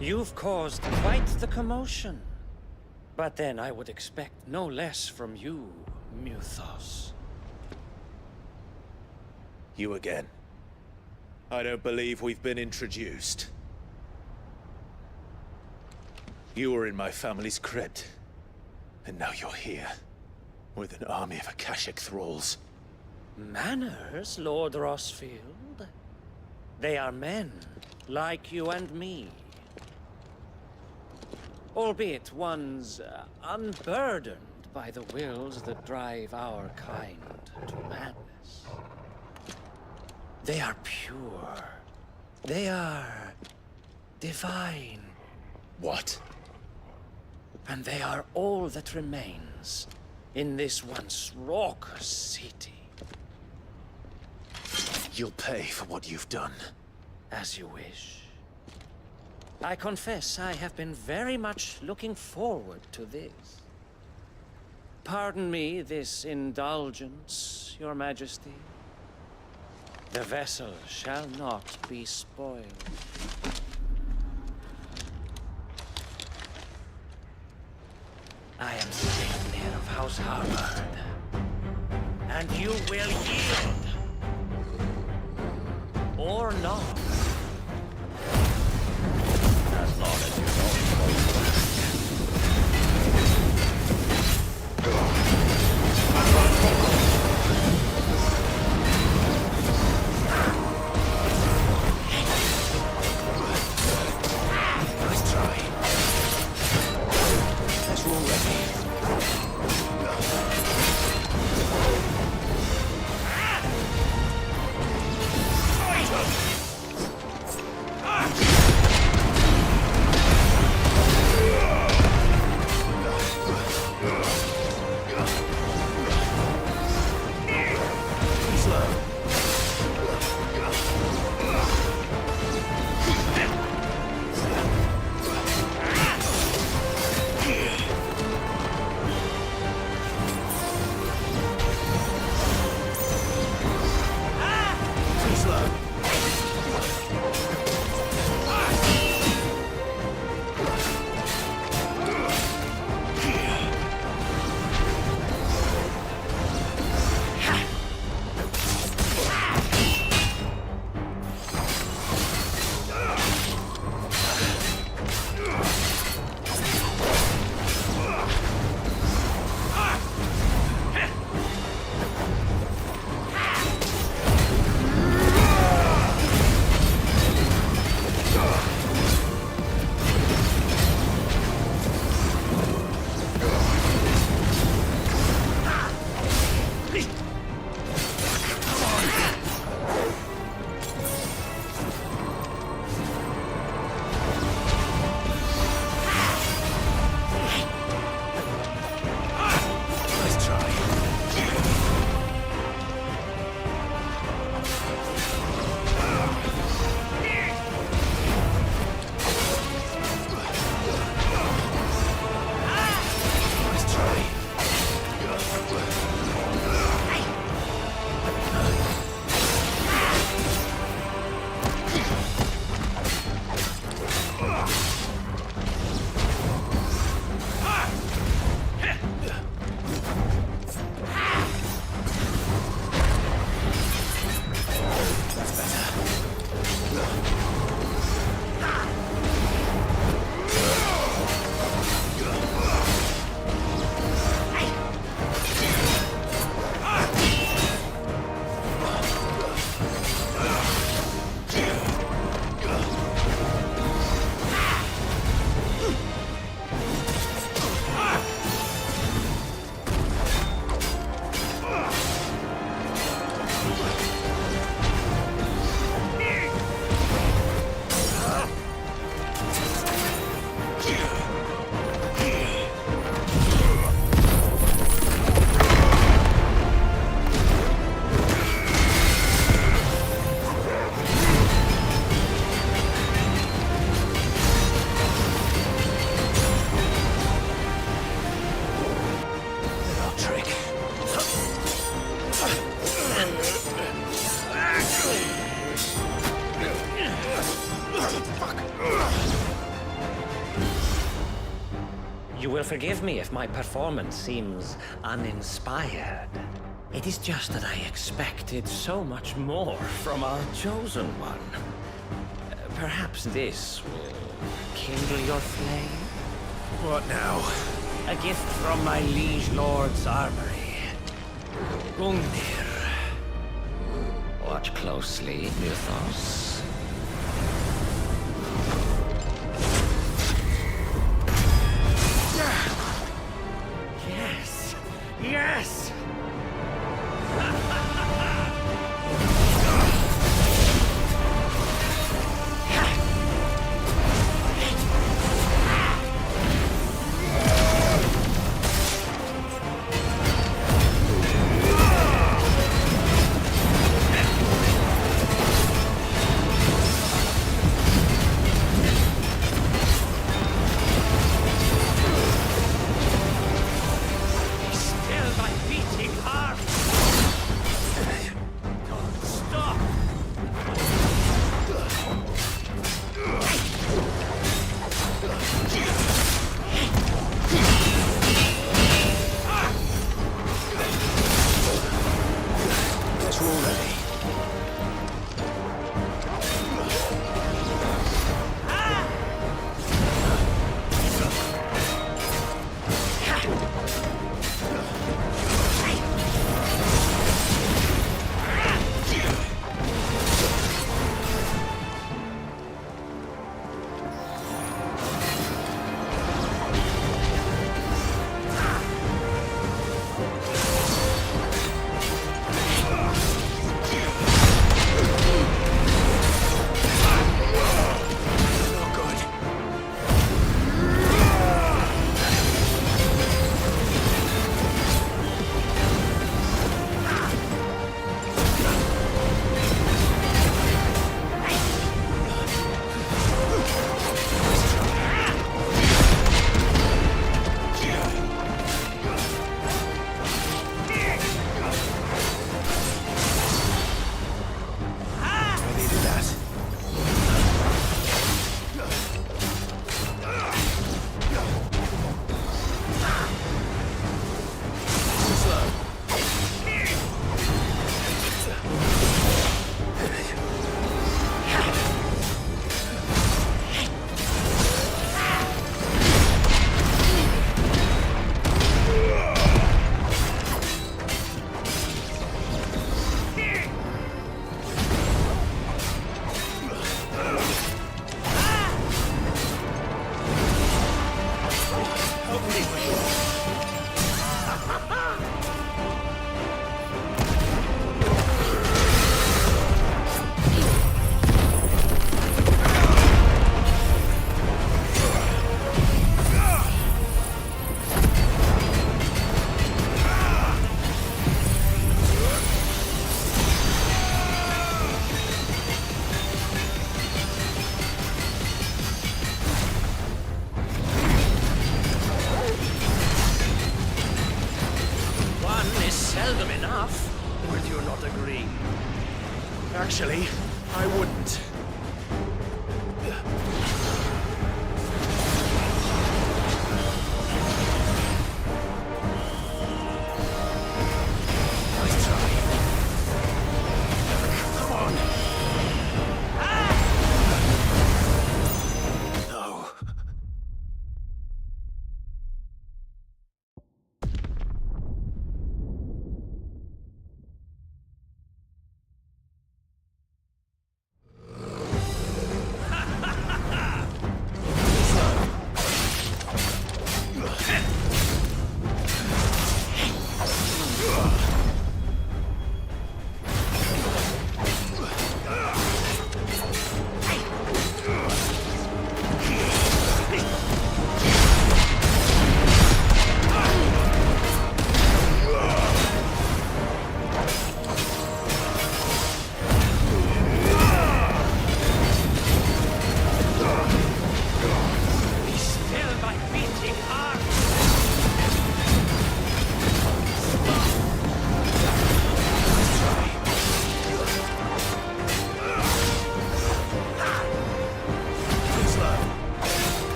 You've caused quite the commotion. But then I would expect no less from you, Muthos. You again. I don't believe we've been introduced. You were in my family's crypt. And now you're here. With an army of Akashic thralls. Manners, Lord Rossfield? They are men, like you and me. Albeit one's unburdened by the wills that drive our kind to madness. They are pure. They are divine. What? And they are all that remains in this once raucous city. You'll pay for what you've done. As you wish. I confess I have been very much looking forward to this. Pardon me this indulgence, Your Majesty. The vessel shall not be spoiled. I am Sleipnir of House Harvard, and you will yield. Or not. As long as you don't Nice try. Let's roll ready. will forgive me if my performance seems uninspired. It is just that I expected so much more from our chosen one. Perhaps this will kindle your flame? What now? A gift from my liege lord's armory. Gungnir. Watch closely, Mythos. Yes! Yes! Seldom enough. Would you not agree? Actually, I wouldn't. Nice try. Come on. No.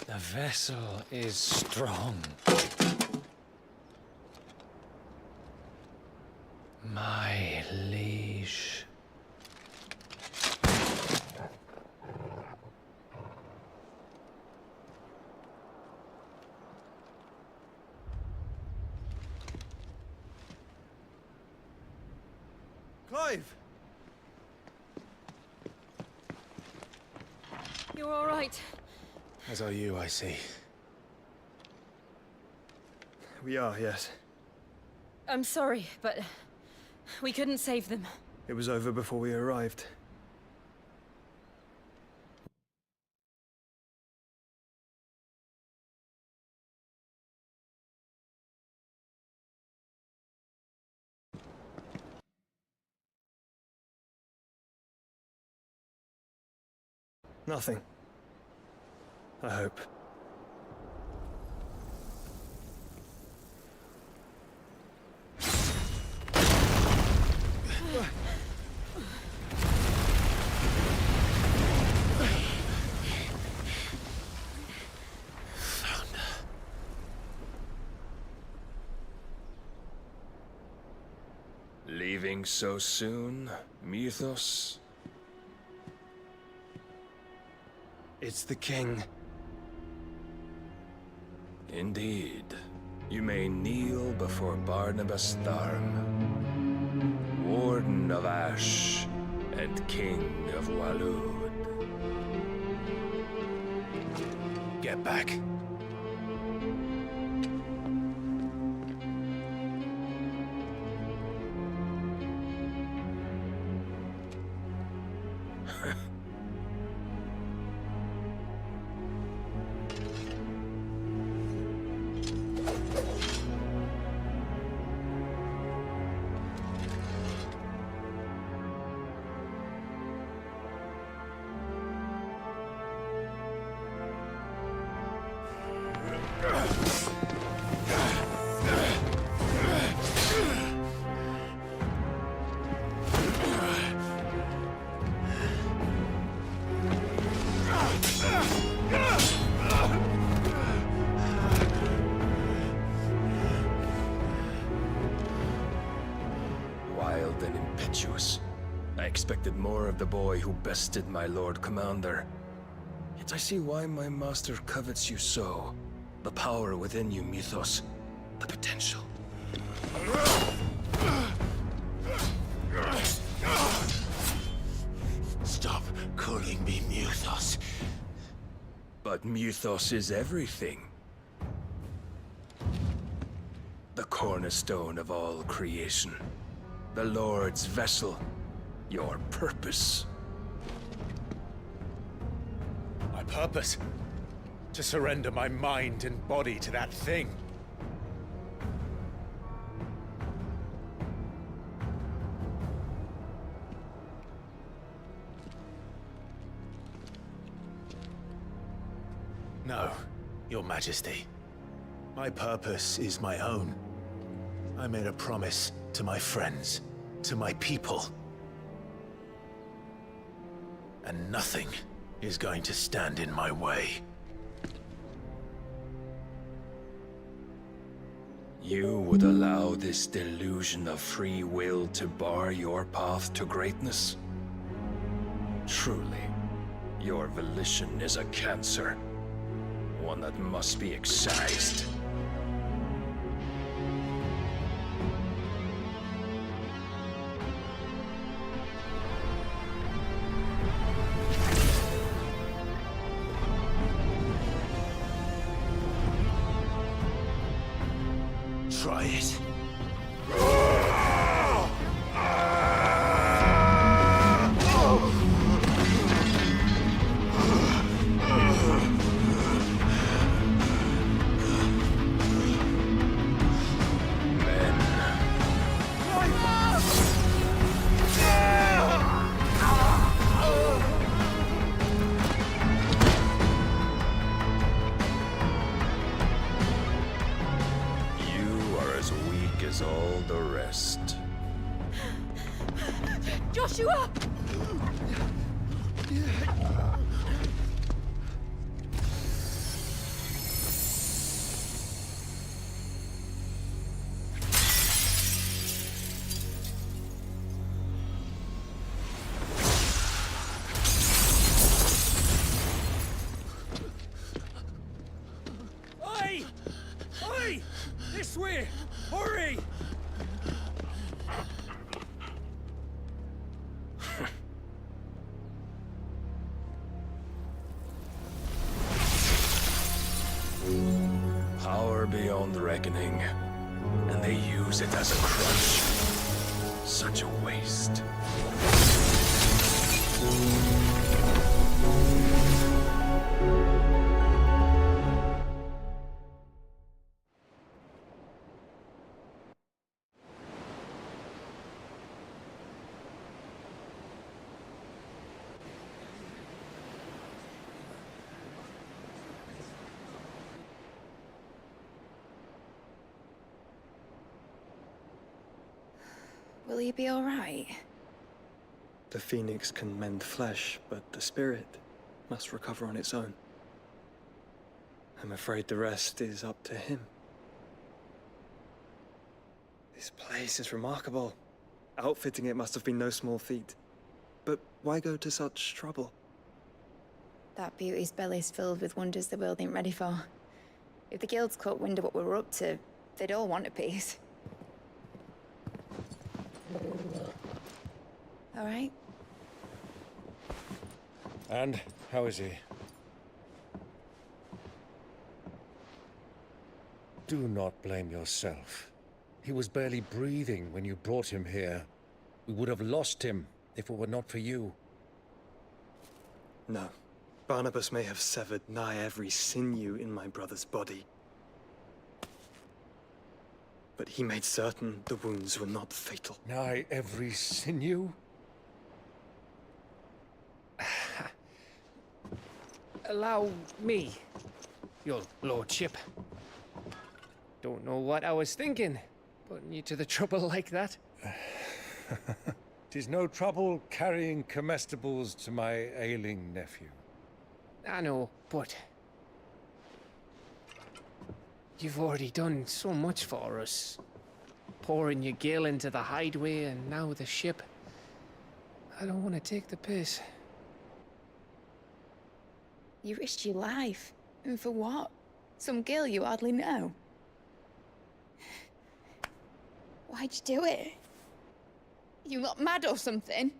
The vessel is strong. My liege. Clive! You're all right. As are you, I see. We are, yes. I'm sorry, but we couldn't save them. It was over before we arrived. Nothing. I hope. Leaving so soon, Mythos? It's the king. Indeed. You may kneel before Barnabas Tharm, Warden of Ash and King of Waloed. Get back. Wild and impetuous. I expected more of the boy who bested my Lord Commander. Yet I see why my master covets you so. The power within you, Mythos. The potential. Stop calling me Mythos. But Mythos is everything. The cornerstone of all creation. The Lord's vessel. Your purpose. My purpose? To surrender my mind and body to that thing. No, Your Majesty. My purpose is my own. I made a promise to my friends, to my people. And nothing is going to stand in my way. You would allow this delusion of free will to bar your path to greatness? Truly, your volition is a cancer. One that must be excised. Try it. As all the rest. Joshua! Oi! Oi! This way! Hurry! Power beyond reckoning, and they use it as a crutch. Such a waste. Will he be all right? The phoenix can mend flesh, but the spirit must recover on its own. I'm afraid the rest is up to him. This place is remarkable. Outfitting it must have been no small feat. But why go to such trouble? That beauty's belly's filled with wonders the world ain't ready for. If the guilds caught wind of what we were up to, they'd all want a piece. All right? And how is he? Do not blame yourself. He was barely breathing when you brought him here. We would have lost him if it were not for you. No. Barnabas may have severed nigh every sinew in my brother's body. But he made certain the wounds were not fatal. Nigh every sinew? Allow me, your lordship. Don't know what I was thinking, putting you to the trouble like that. 'Tis no trouble carrying comestibles to my ailing nephew. I know, but you've already done so much for us. Pouring your gale into the hideaway and now the ship. I don't want to take the piss. You risked your life. And for what? Some girl you hardly know. Why'd you do it? You not mad or something?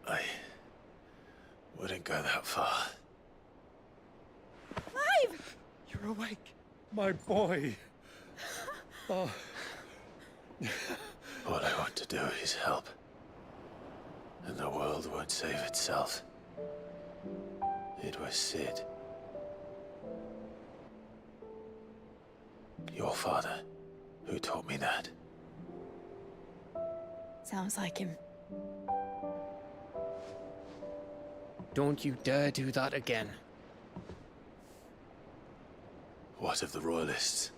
I wouldn't go that far. Clive! You're awake, my boy. Oh. All I want to do is help. And the world won't save itself. It was Sid. Your father, who taught me that. Sounds like him. Don't you dare do that again. What of the Royalists?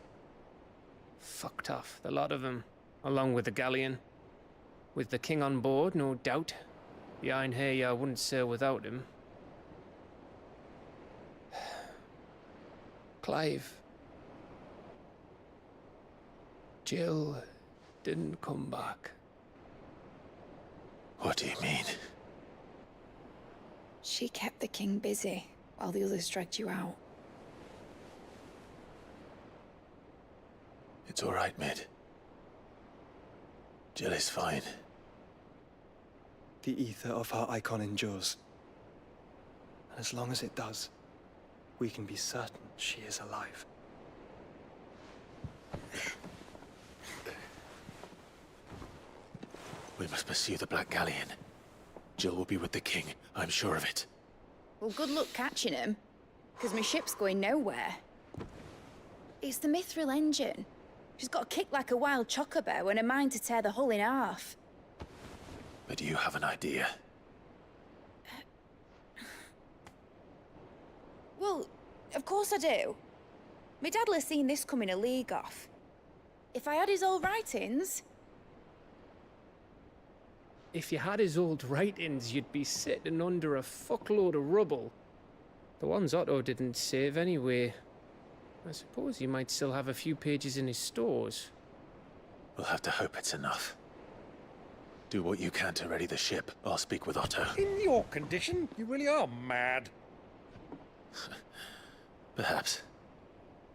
Fucked off, the lot of them, along with the galleon. With the king on board, no doubt. Behind here, I wouldn't sail without him. Clive. Jill didn't come back. What do you mean? She kept the king busy while the others dragged you out. It's all right, Mid. Jill is fine. The ether of her icon endures. And as long as it does, we can be certain she is alive. We must pursue the Black Galleon. Jill will be with the king, I'm sure of it. Well, good luck catching him, because my ship's going nowhere. It's the Mithril engine. She's got a kick like a wild chocobo and a mind to tear the hull in half. But you have an idea. Well, of course I do. My dad'll have seen this coming a league off. If I had his old writings... If you had his old writings, you'd be sitting under a fuckload of rubble. The ones Otto didn't save anyway. I suppose he might still have a few pages in his stores. We'll have to hope it's enough. Do what you can to ready the ship. I'll speak with Otto. In your condition, you really are mad. Perhaps.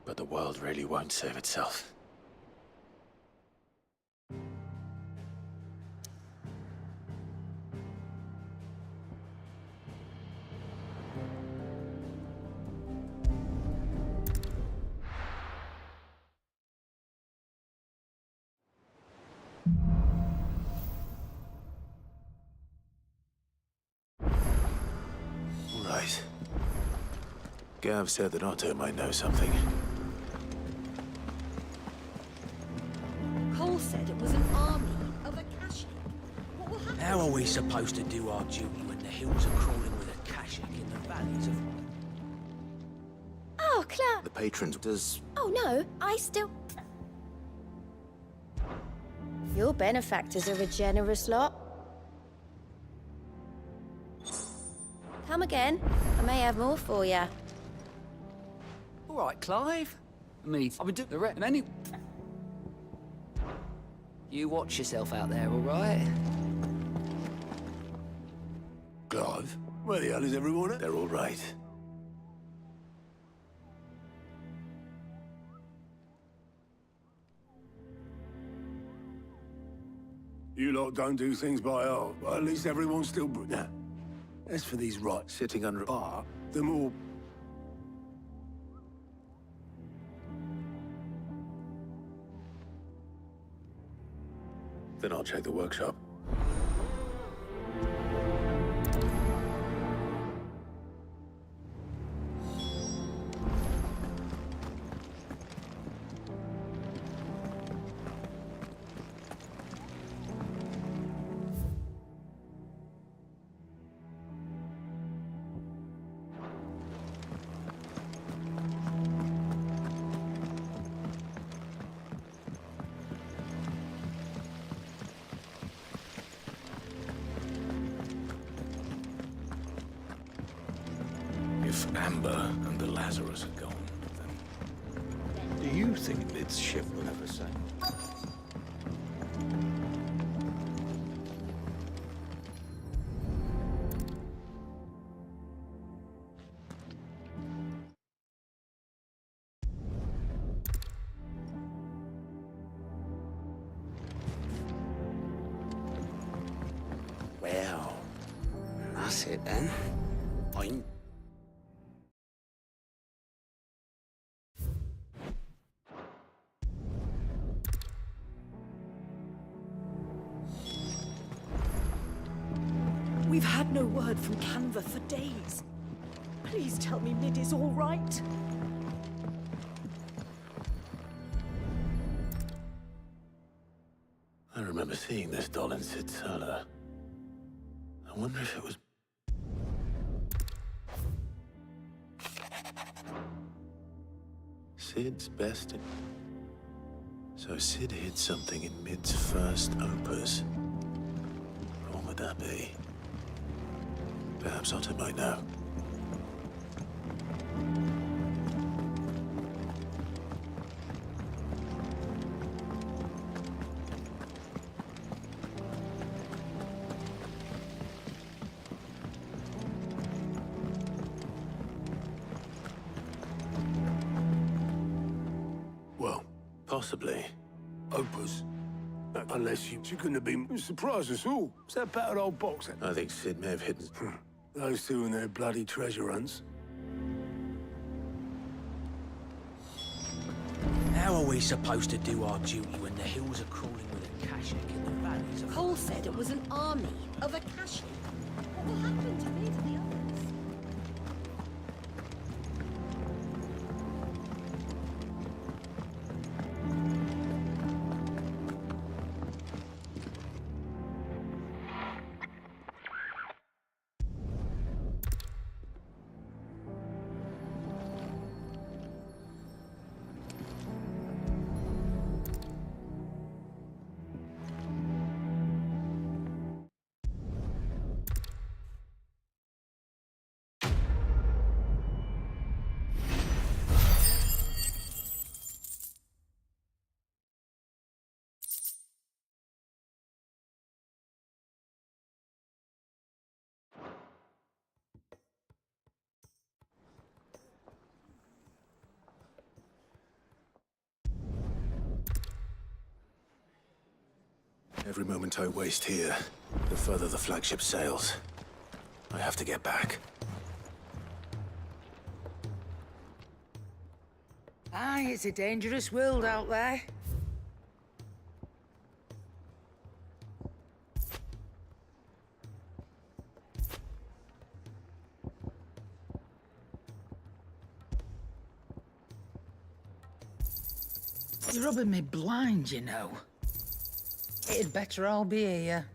But the world really won't save itself. Right. Gav said that Otto might know something. Cole said it was an army of Akashic. What will happen? How are we supposed to do our duty when the hills are crawling with Akashic in the valleys of... Oh, Claire! The patron does... Oh, no, I still... Your benefactors are a generous lot. Come again. I may have more for you. All right, Clive. I've been doing the rest, and any... You watch yourself out there, all right? Clive, where the hell is everyone at? They're all right. You lot don't do things by half, but at least everyone's still... Now, as for these rots sitting under a bar, they're more... Then I'll check the workshop. If Amber and the Lazarus are gone, then... Do you think this ship will ever sail? Well, that's it then. I'm... We've had no word from Canva for days. Please tell me Mid is all right. I remember seeing this doll in Sid's cellar. I wonder if it was... Sid's best... So Sid hid something in Mid's first opus. What would that be? Perhaps Otter might know. Well, Possibly. opus. Unless she couldn't have been... Surprised us all. It's that battered old box. I think Sid may have hidden... Those two and their bloody treasure hunts. How are we supposed to do our duty when the hills are crawling with a Akashic in the valleys of... Cole said it was an army of Akashic. What will happen to Mid and the others? Every moment I waste here, the further the flagship sails. I have to get back. Aye, it's a dangerous world out there. You're rubbing me blind, you know. It'd better all be here.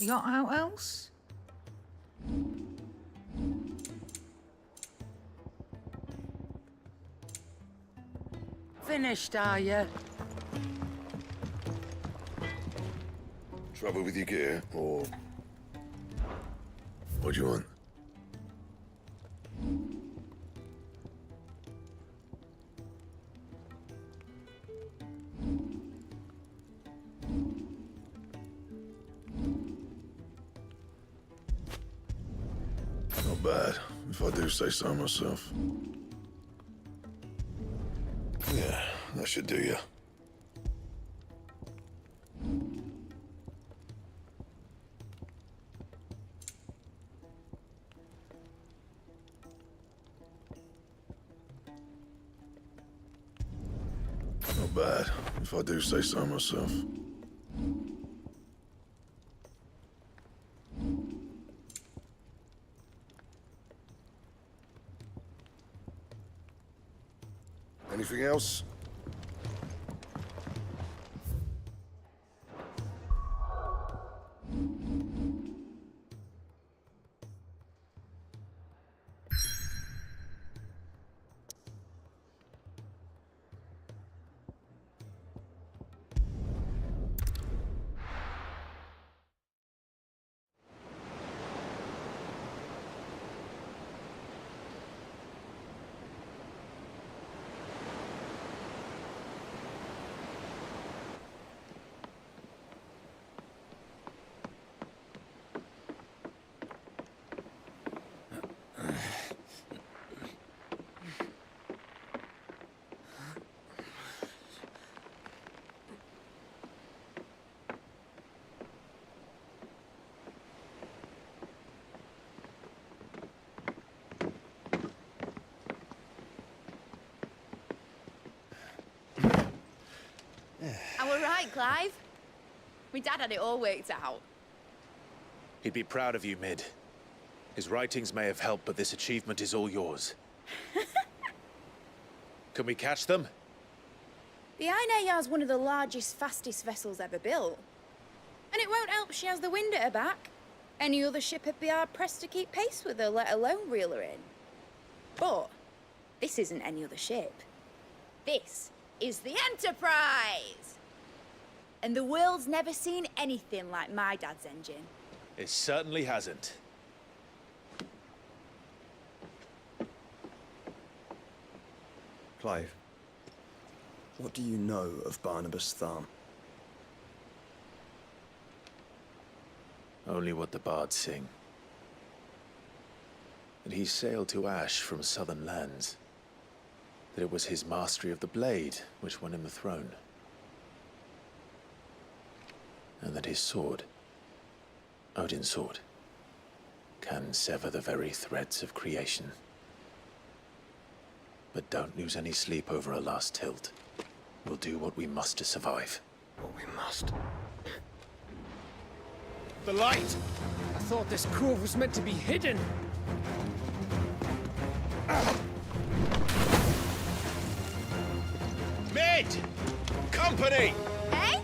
You got out else? finished, are you? Trouble with your gear, or... What do you want? Not bad, if I do say so myself. Yeah, that should do you. Not bad, if I do say so myself. Anything else? I were right, Clive. My dad had it all worked out. He'd be proud of you, Mid. His writings may have helped, but this achievement is all yours. Can we catch them? The Ainayar's one of the largest, fastest vessels ever built. And it won't help she has the wind at her back. Any other ship would be hard-pressed to keep pace with her, let alone reel her in. But this isn't any other ship. This is the Enterprise! And the world's never seen anything like my dad's engine. It certainly hasn't. Clive, what do you know of Barnabas Thumb? Only what the bards sing. That he sailed to Ash from southern lands. That it was his mastery of the blade which won him the throne. And that his sword, Odin's sword, can sever the very threads of creation. But don't lose any sleep over a last tilt. We'll do what we must to survive. What we must. The light! I thought this cove was meant to be hidden. Mid! Company! Eh?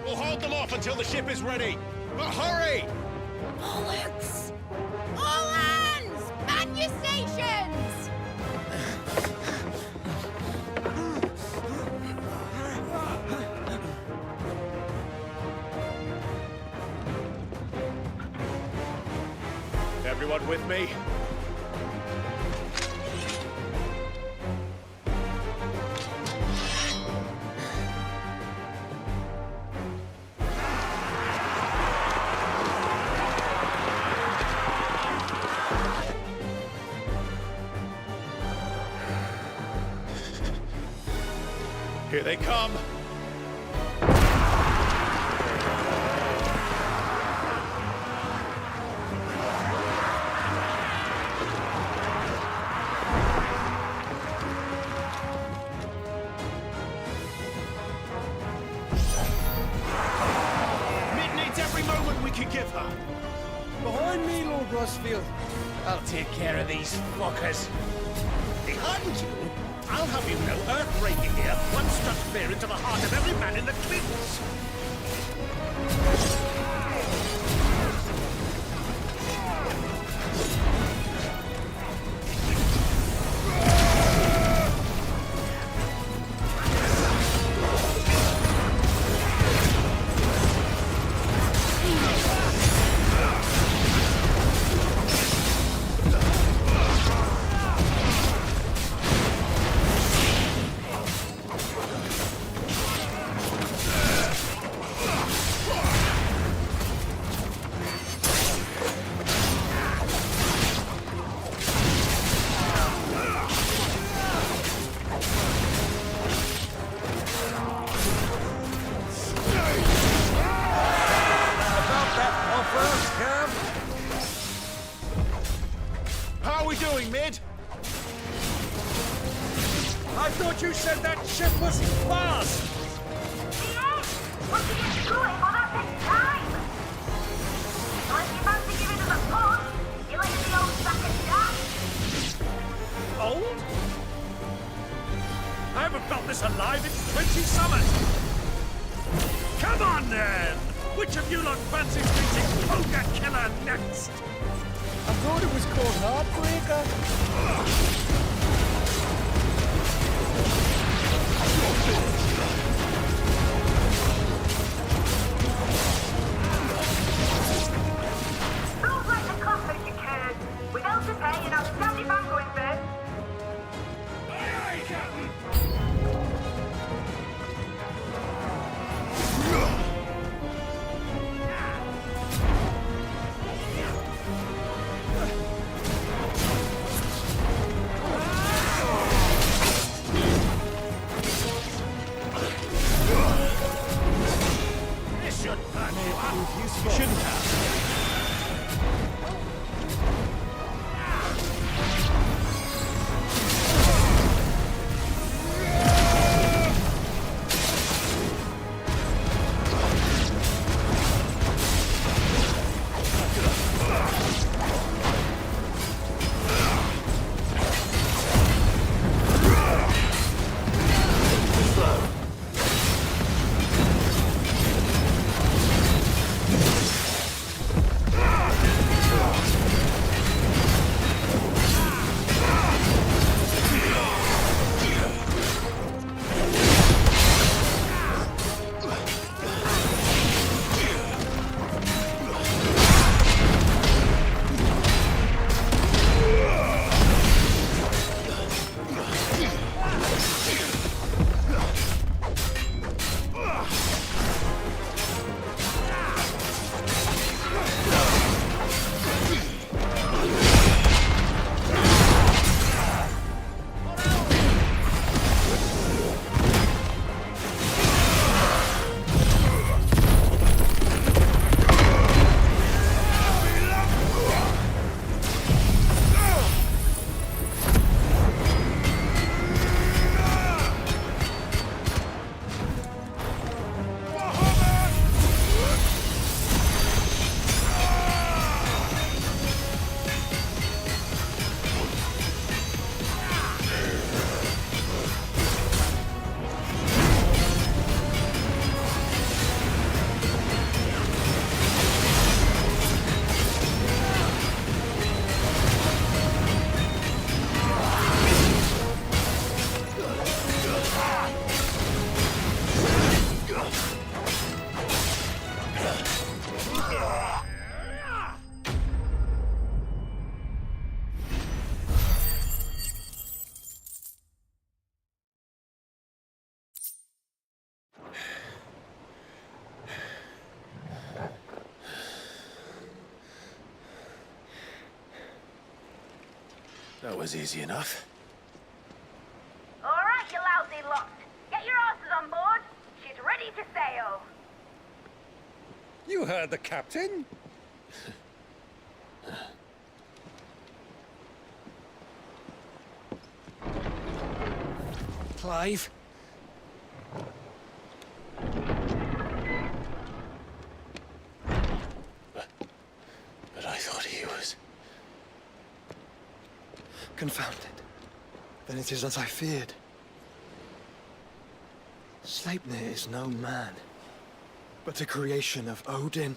We'll hold them off until the ship is ready. But hurry! Bollocks! All hands! Man your stations! Everyone with me? Here they come! Mid needs every moment we can give her! Behind me, Lord Rosfield. I'll take care of these fuckers. Behind you? I'll have you know earth-breaking here once struck fear into the heart of every man in the Twins. thought you said that ship was fast! Once you get going, well, that takes time. Unless you fancy giving us a push, you're like the old sack of jazz. Old? I haven't felt this alive in 20 summers! Come on, then! Which of you lot fancies meeting Poker Killer next? I thought it was called Heartbreaker. Rules like the cockroach occurs. With bills to pay and outstanding bank going first. Aye, aye, Captain! This should hurt you, huh? You shouldn't have. That was easy enough. All right, you lousy lot. Get your asses on board. She's ready to sail. You heard the captain? Clive? But I thought he was... Confounded. Then it is as I feared. Sleipnir is no man, but a creation of Odin.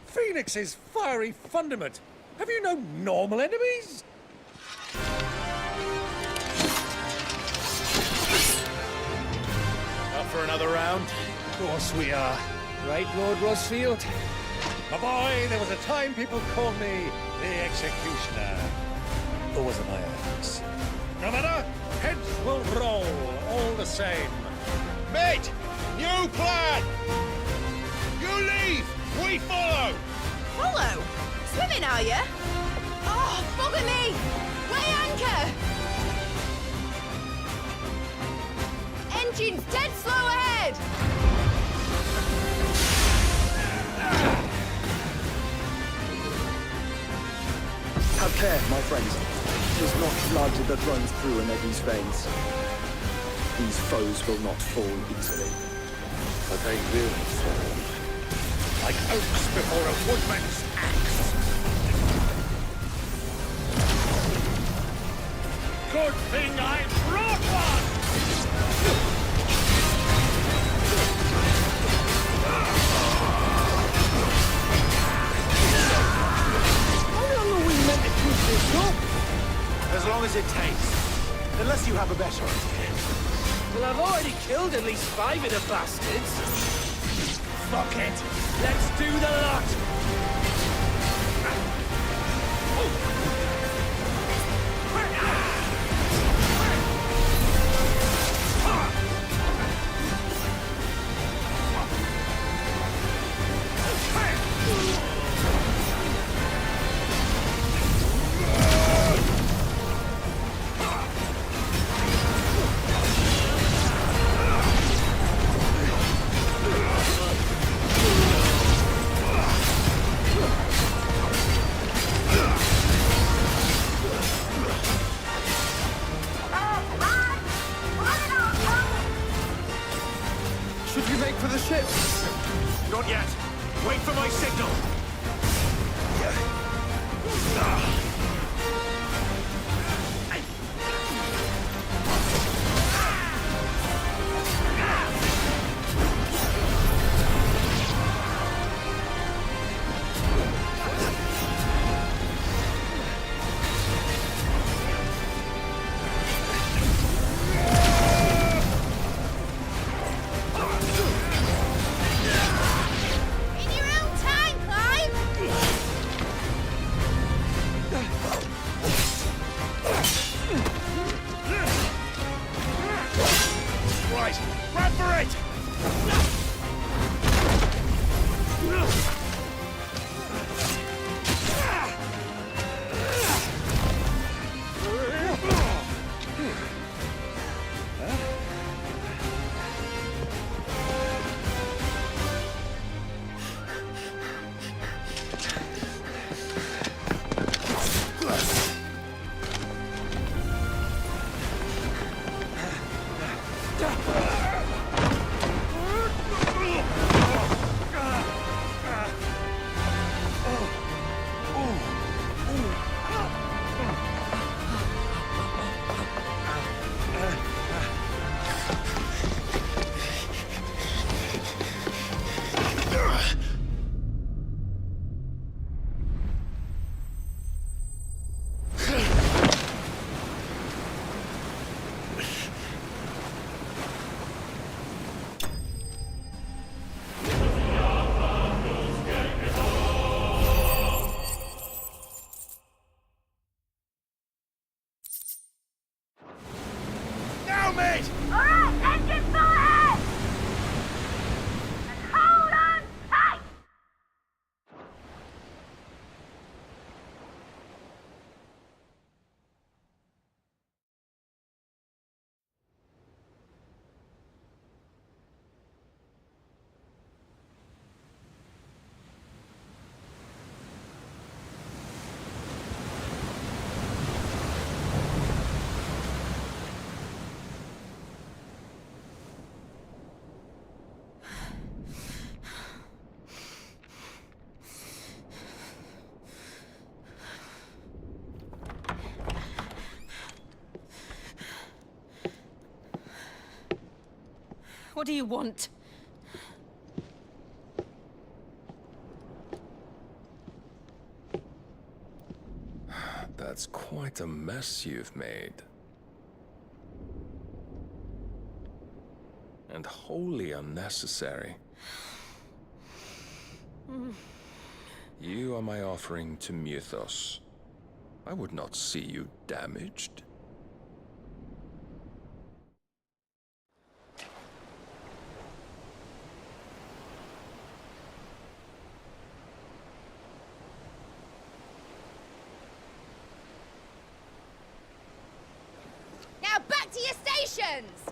Phoenix's fiery fundament. Have you no normal enemies? Up for another round? Of course we are. Right, Lord Rosfield? My boy, there was a time people called me the Executioner. Or was it my axe? No matter, heads will roll all the same. Mate! New plan! You leave! We follow! Follow? Swimming, are you? Oh, bugger me! Weigh anchor! Engine's dead slow ahead! care, my friends. It is not blood that runs through an Eddie's veins. These foes will not fall easily. But they will fall. Like oaks before a woodman's axe. Good thing I brought one! How long are we meant to keep this up? As long as it takes. Unless you have a better idea. Well, I've already killed at least 5 of the bastards. Fuck it! Let's do the lot! Should we make for the ship? Not yet. Wait for my signal. In your own time, Clive! Right, run for it! Now, mate! Alright, engine full ahead! And hold on tight! What do you want? That's quite a mess you've made. And wholly unnecessary. You are my offering to Mythos. I would not see you damaged. Now back to your stations!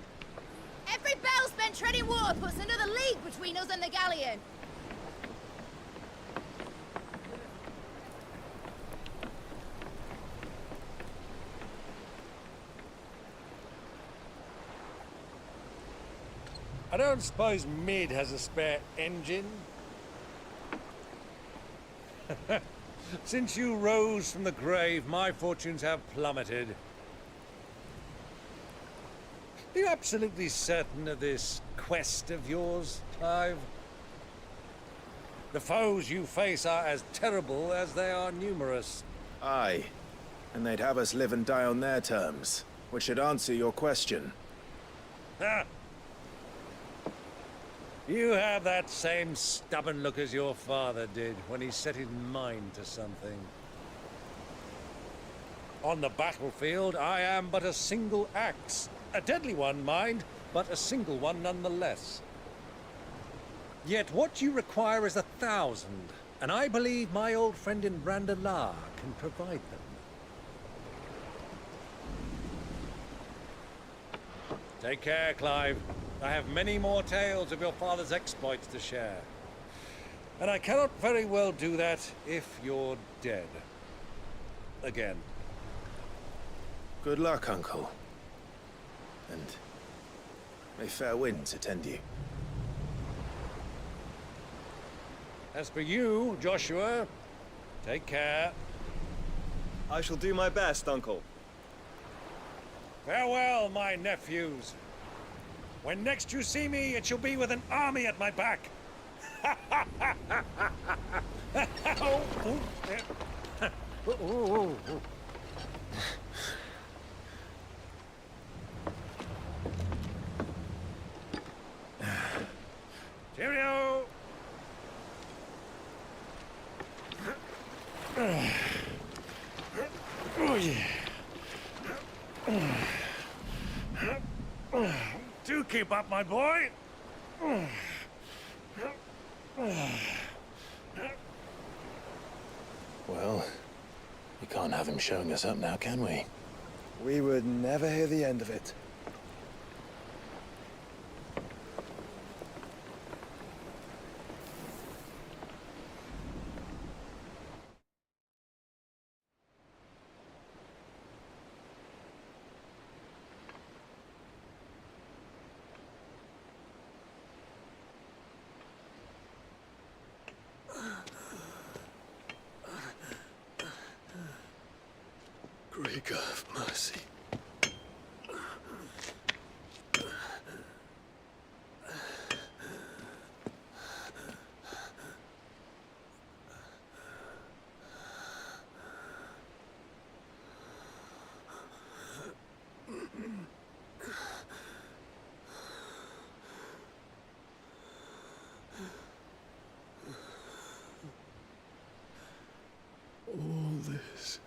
Every bell spent treading water puts another league between us and the galleon. I don't suppose Mid has a spare engine? Since you rose from the grave, my fortunes have plummeted. Are you absolutely certain of this quest of yours, Clive? The foes you face are as terrible as they are numerous. Aye. And they'd have us live and die on their terms, which should answer your question. Ha! You have that same stubborn look as your father did when he set his mind to something. On the battlefield, I am but a single axe. A deadly one, mind, but a single one nonetheless. Yet what you require is 1,000, and I believe my old friend in Randalar can provide them. Take care, Clive. I have many more tales of your father's exploits to share. And I cannot very well do that if you're dead. Again. Good luck, Uncle. And may fair winds attend you. As for you, Joshua, take care. I shall do my best, Uncle. Farewell, my nephews. When next you see me, it shall be with an army at my back. Cheerio! Oh, yeah. Do keep up, my boy. Well, we can't have him showing us up now, can we? We would never hear the end of it. Great God of mercy. All this.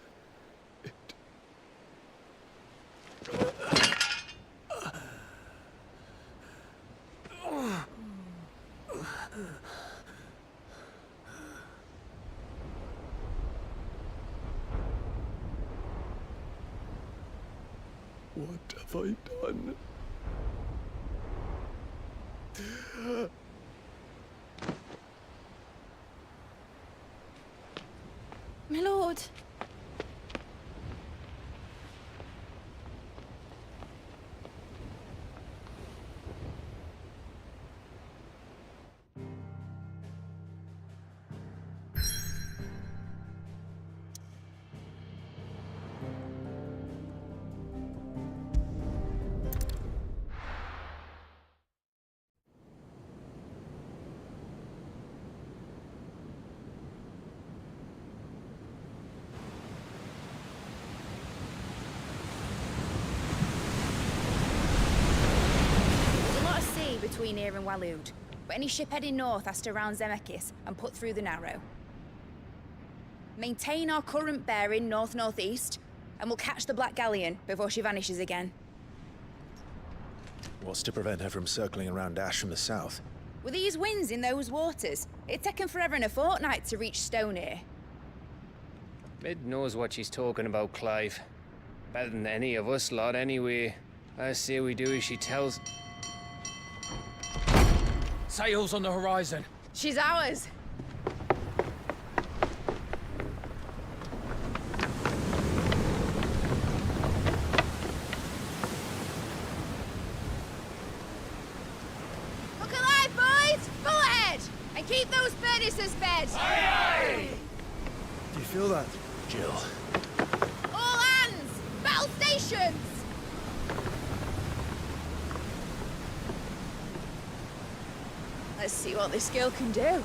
What have I done? My lord. Between here and Waloed, but any ship heading north has to round Zemeckis and put through the Narrow. Maintain our current bearing north-northeast, and we'll catch the Black Galleon before she vanishes again. What's to prevent her from circling around Ash from the south? With these winds in those waters, it'd taken forever and a fortnight to reach Stonehere. Mid knows what she's talking about, Clive. Better than any of us lot, anyway. I say we do as she tells. Sails on the horizon. She's ours. ahead! Do you feel that? Jill. All hands! Battle stations! Let's see what this girl can do.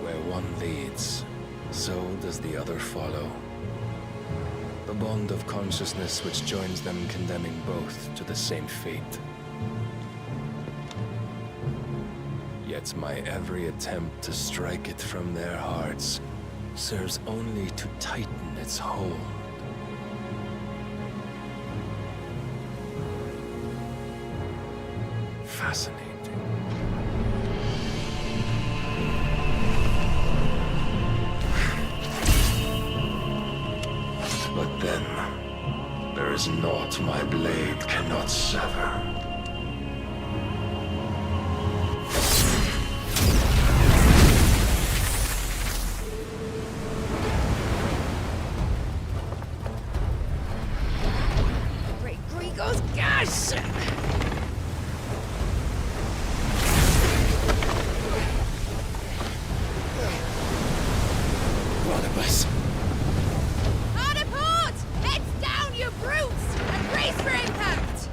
Where one leads, so does the other follow. The bond of consciousness which joins them condemning both to the same fate. Yet my every attempt to strike it from their hearts serves only to tighten its hold. Fascinating. But then, there is naught my blade cannot sever. Great Grigos, gas! Barnabas. Harder port! Heads down, you brutes! And brace for impact!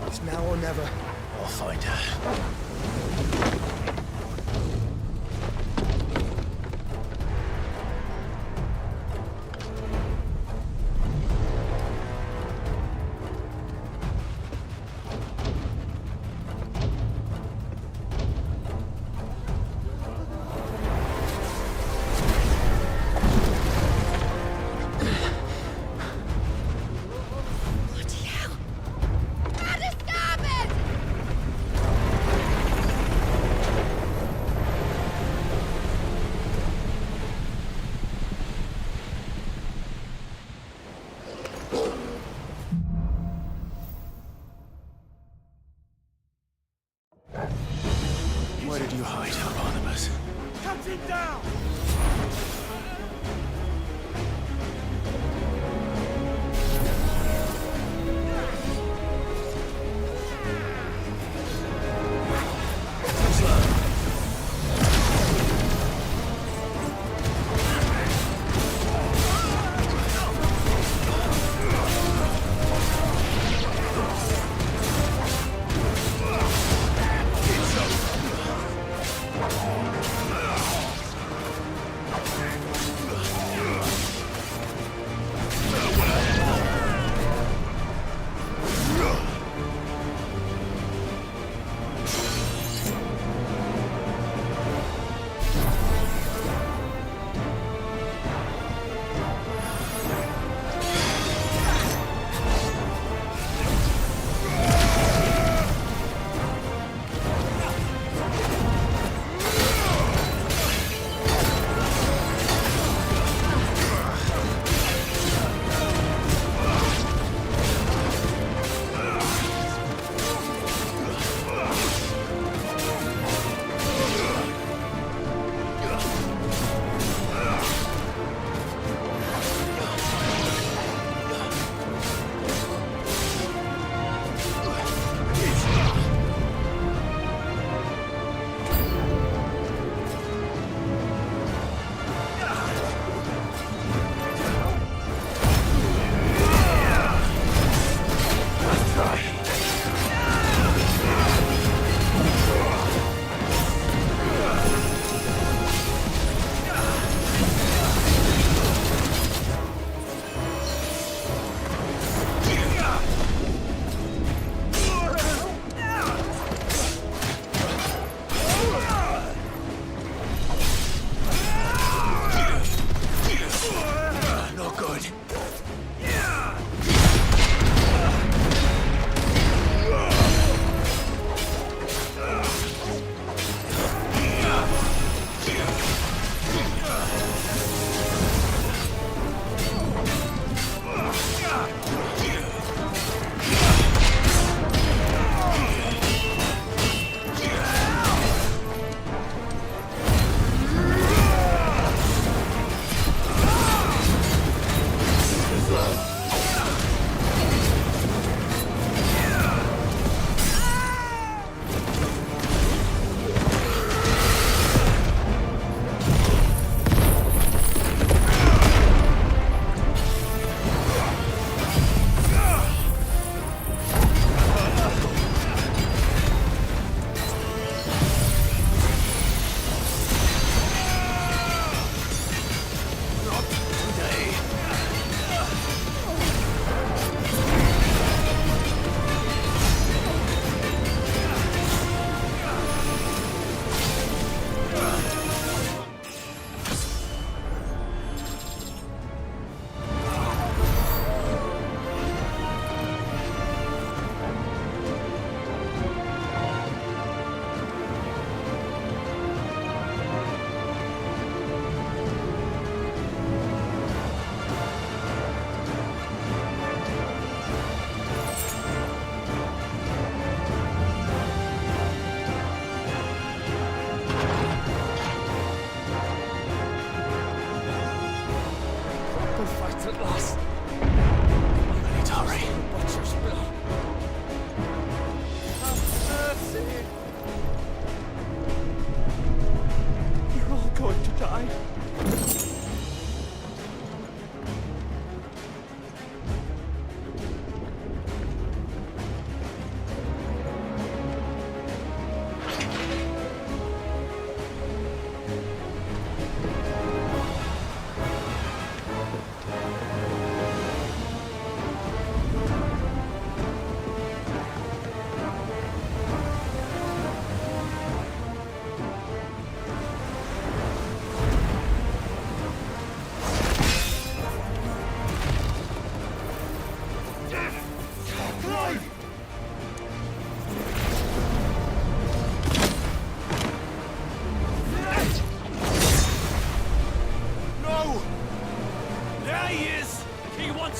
It's now or never. I'll find her. Bloody hell! Out of starboard! Where did you hide, Barnabas? Cut him down!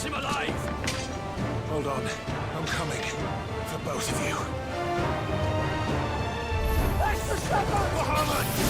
gets him alive! Hold on. I'm coming. For both of you. That's the shepherd! Muhammad!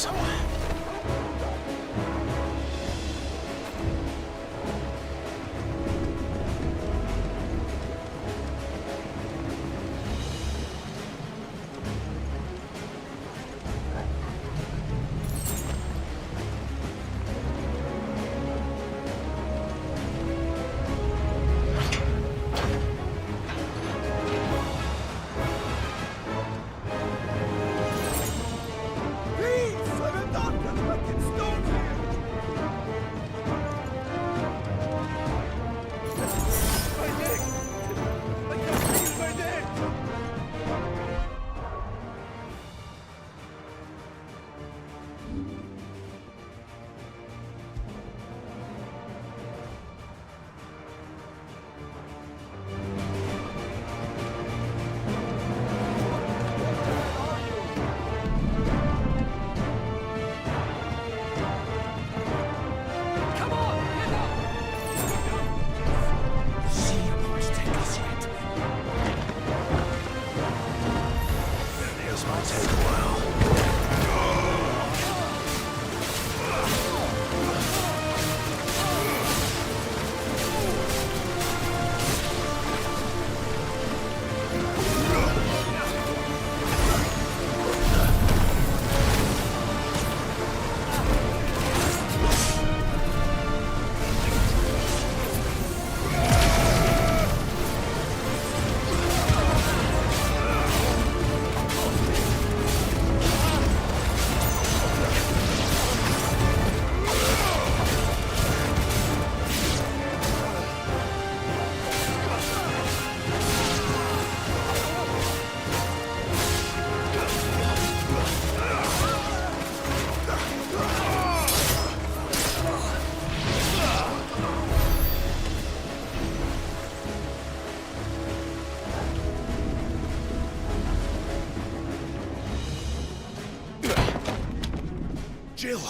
somewhere. Jill!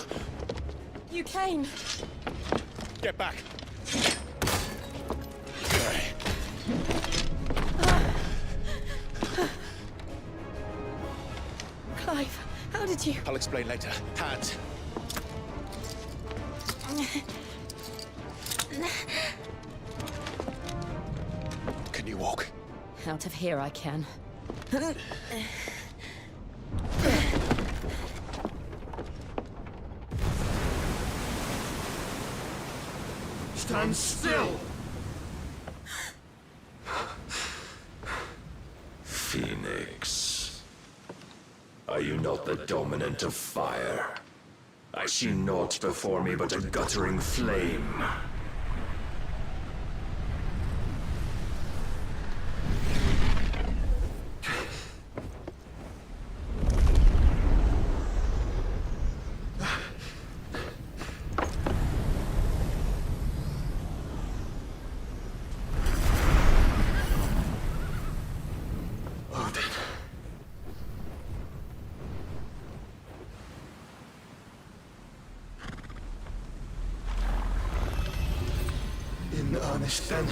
You came. Get back. Clive, how did you... I'll explain later. Hands. Can you walk? Out of here I can. Stand still! Phoenix. Are you not the dominant of fire? I see naught before me but a guttering flame. In earnest, then.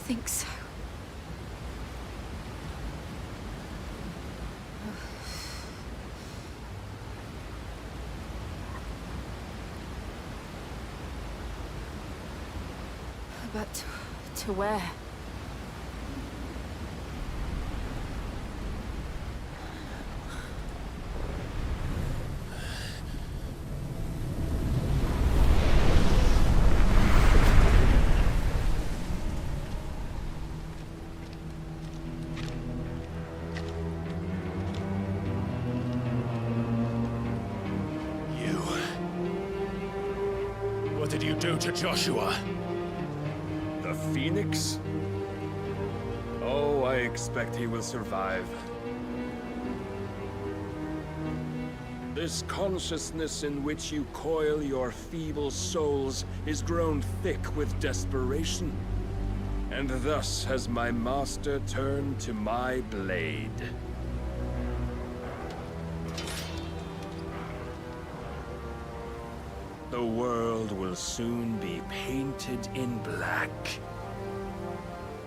think so. But to where? What did you do to Joshua? The Phoenix? Oh, I expect he will survive. This consciousness in which you coil your feeble souls is grown thick with desperation. And thus has my master turned to my blade. The world will soon be painted in black.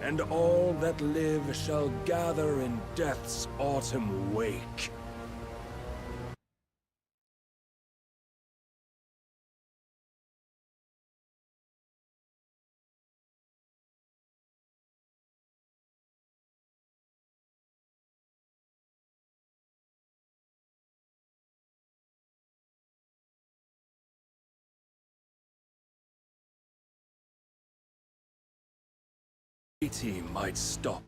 And all that live shall gather in death's autumn wake. He might stop.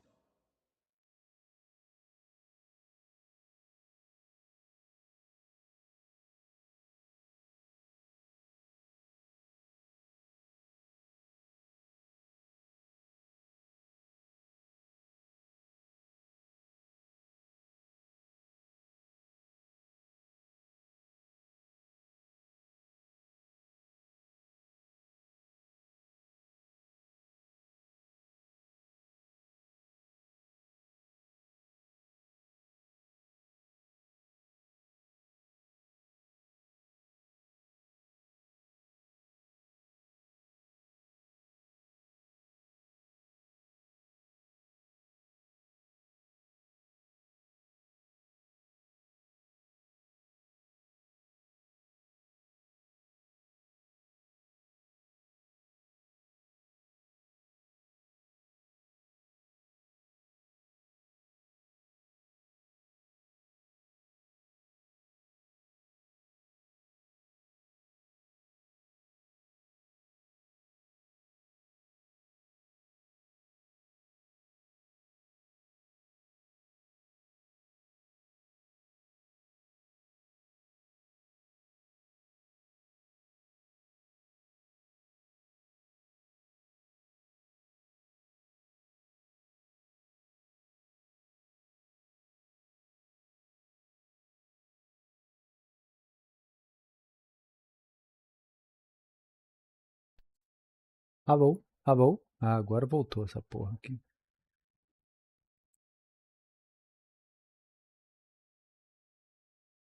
Alô? Alô? Ah, agora voltou essa porra aqui.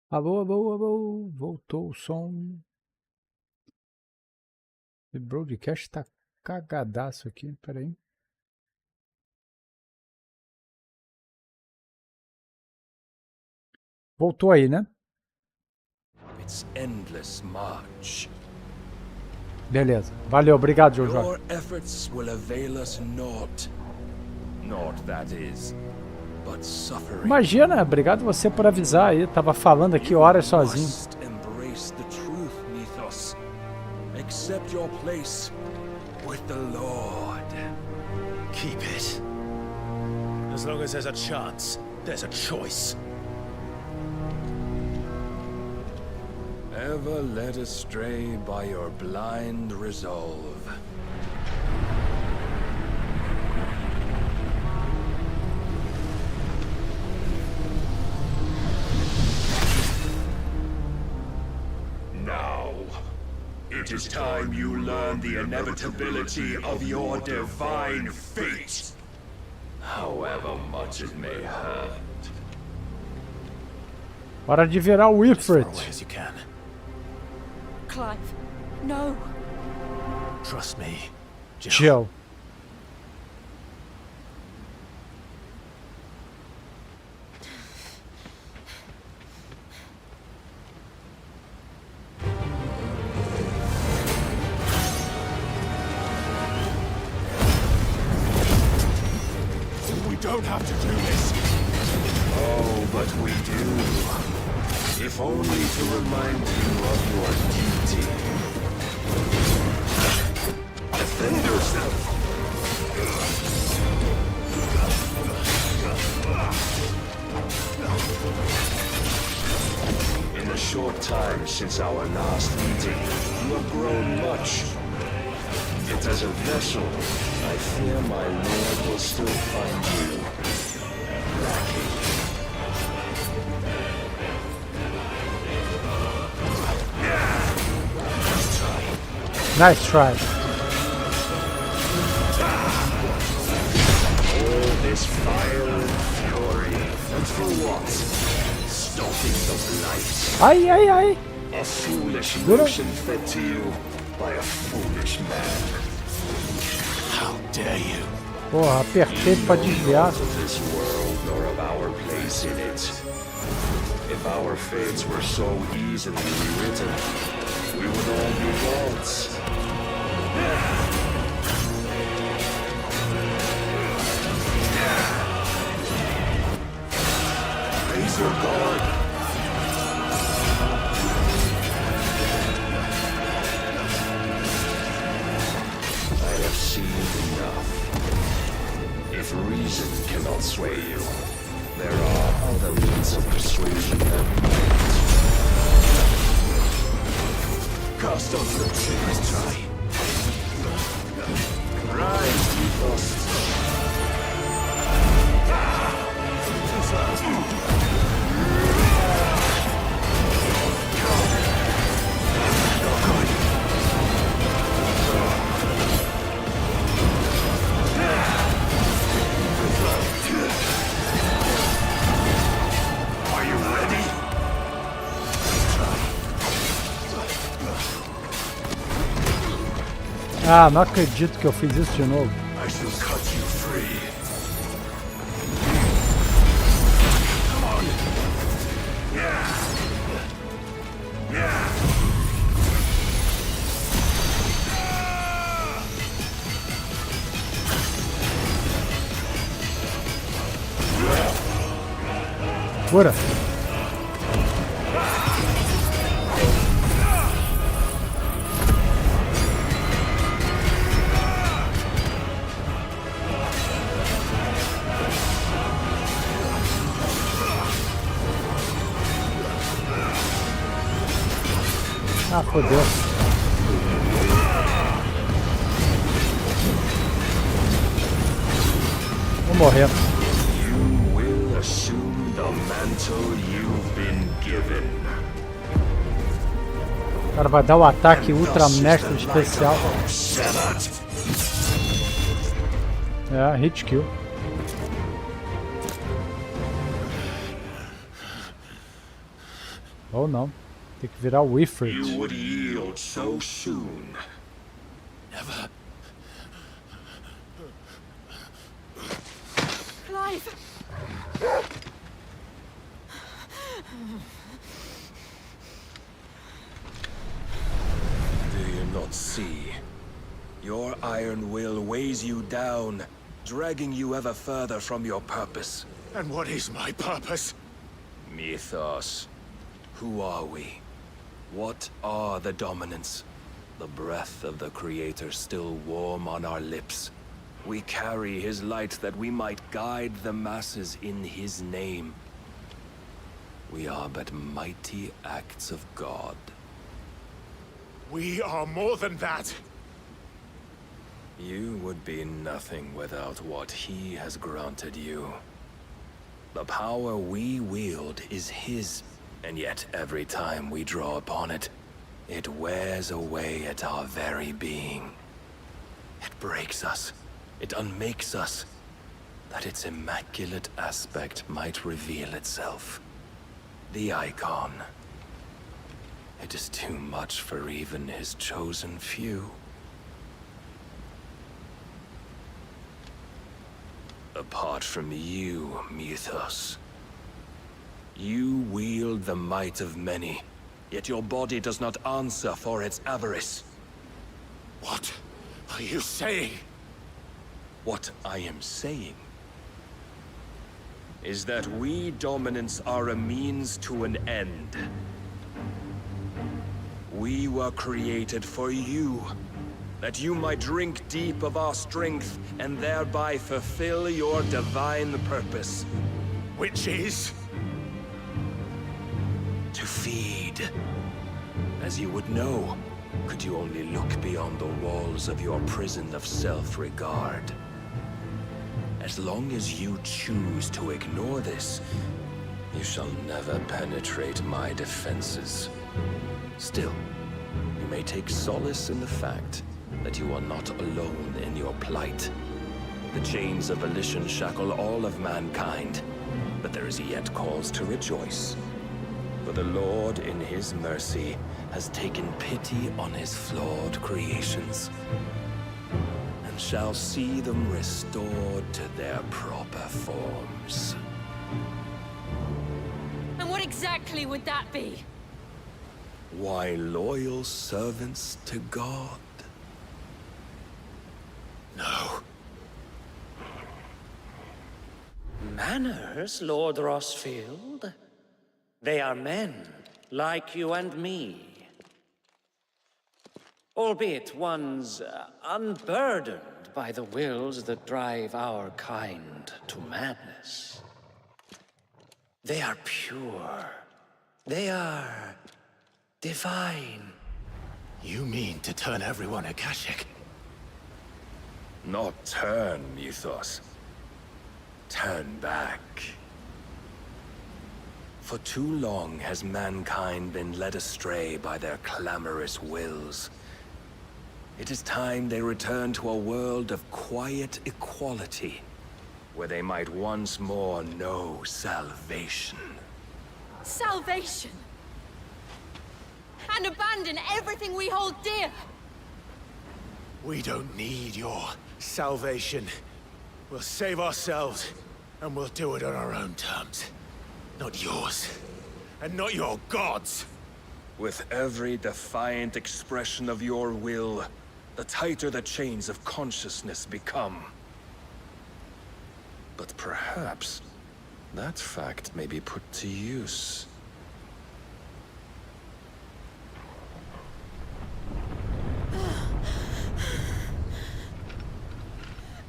Alô, alô, alô? Voltou o som. O broadcast tá cagadaço aqui, peraí. Voltou aí, né? Its endless march. Beleza. Valeu, obrigado, Jojo. Your efforts will avail us naught. Naught, that is, but suffering. Imagina, obrigado você por avisar aí. Tava falando aqui horas sozinho. Embrace the truth, Mythos. Accept your place with the Lord. Keep it. As long as there's a chance, there's a choice. Ever led astray by your blind resolve. Now, it is time you learn the inevitability of your divine fate. However much it may hurt. Hora de virar o Ifrit. Clive, no. Trust me, Jill. We don't have to do this. Oh, but we do. If only to remind you of your duty. Defend yourself! In the short time since our last meeting, you have grown much. Yet as a vessel, I fear my lord will still find you lacking. Nice try. All this fire and fury, and for what? Stopping the light. Ai, ai, ai. A foolish notion fed to you by a foolish man. How dare you? Porra, apertei pra desviar. Of this world nor of our place in it. If our fates were so easily rewritten, we would all be gods. Raise your guard. I have seen enough. If reason cannot sway you, there are other means of persuasion that might. Cast off your chains, try. Rise, Ethos. Are you ready? Ah, não acredito que eu fiz isso de novo. I shall cut you free. Come on. Bora. Ah, fodeu. Vou morrer. You will assume the mantle you've been given. O cara vai dar o ataque ultra mestre especial. É, hit kill. Ou não. Tem que virar o Ifrit. You would yield so soon. Never. Clive! Do you not see? Your iron will weighs you down, dragging you ever further from your purpose. And what is my purpose? Mythos. Who are we? What are the dominants? The breath of the Creator still warm on our lips. We carry his light that we might guide the masses in his name. We are but mighty acts of God. We are more than that. You would be nothing without what he has granted you. The power we wield is his, and yet every time we draw upon it, it wears away at our very being. It breaks us. It unmakes us, that its immaculate aspect might reveal itself. The icon. It is too much for even his chosen few. Apart from you, Mythos, you wield the might of many, yet your body does not answer for its avarice. What are you saying? What I am saying is that we dominants are a means to an end. We were created for you, that you might drink deep of our strength and thereby fulfill your divine purpose. Which is? To feed. As you would know, could you only look beyond the walls of your prison of self-regard. As long as you choose to ignore this, you shall never penetrate my defenses. Still, you may take solace in the fact that you are not alone in your plight. The chains of volition shackle all of mankind, but there is yet cause to rejoice. For the Lord, in his mercy, has taken pity on his flawed creations, and shall see them restored to their proper forms. And what exactly would that be? Why, loyal servants to God. No. Manners, Lord Rossfield? They are men, like you and me. Albeit ones unburdened by the wills that drive our kind to madness. They are pure. They are divine. You mean to turn everyone Akashic? Not turn, Mythos. Turn back. For too long has mankind been led astray by their clamorous wills. It is time they return to a world of quiet equality, where they might once more know salvation. Salvation! And abandon everything we hold dear! We don't need your salvation. We'll save ourselves, and we'll do it on our own terms. Not yours. And not your gods! With every defiant expression of your will, the tighter the chains of consciousness become. But perhaps that fact may be put to use.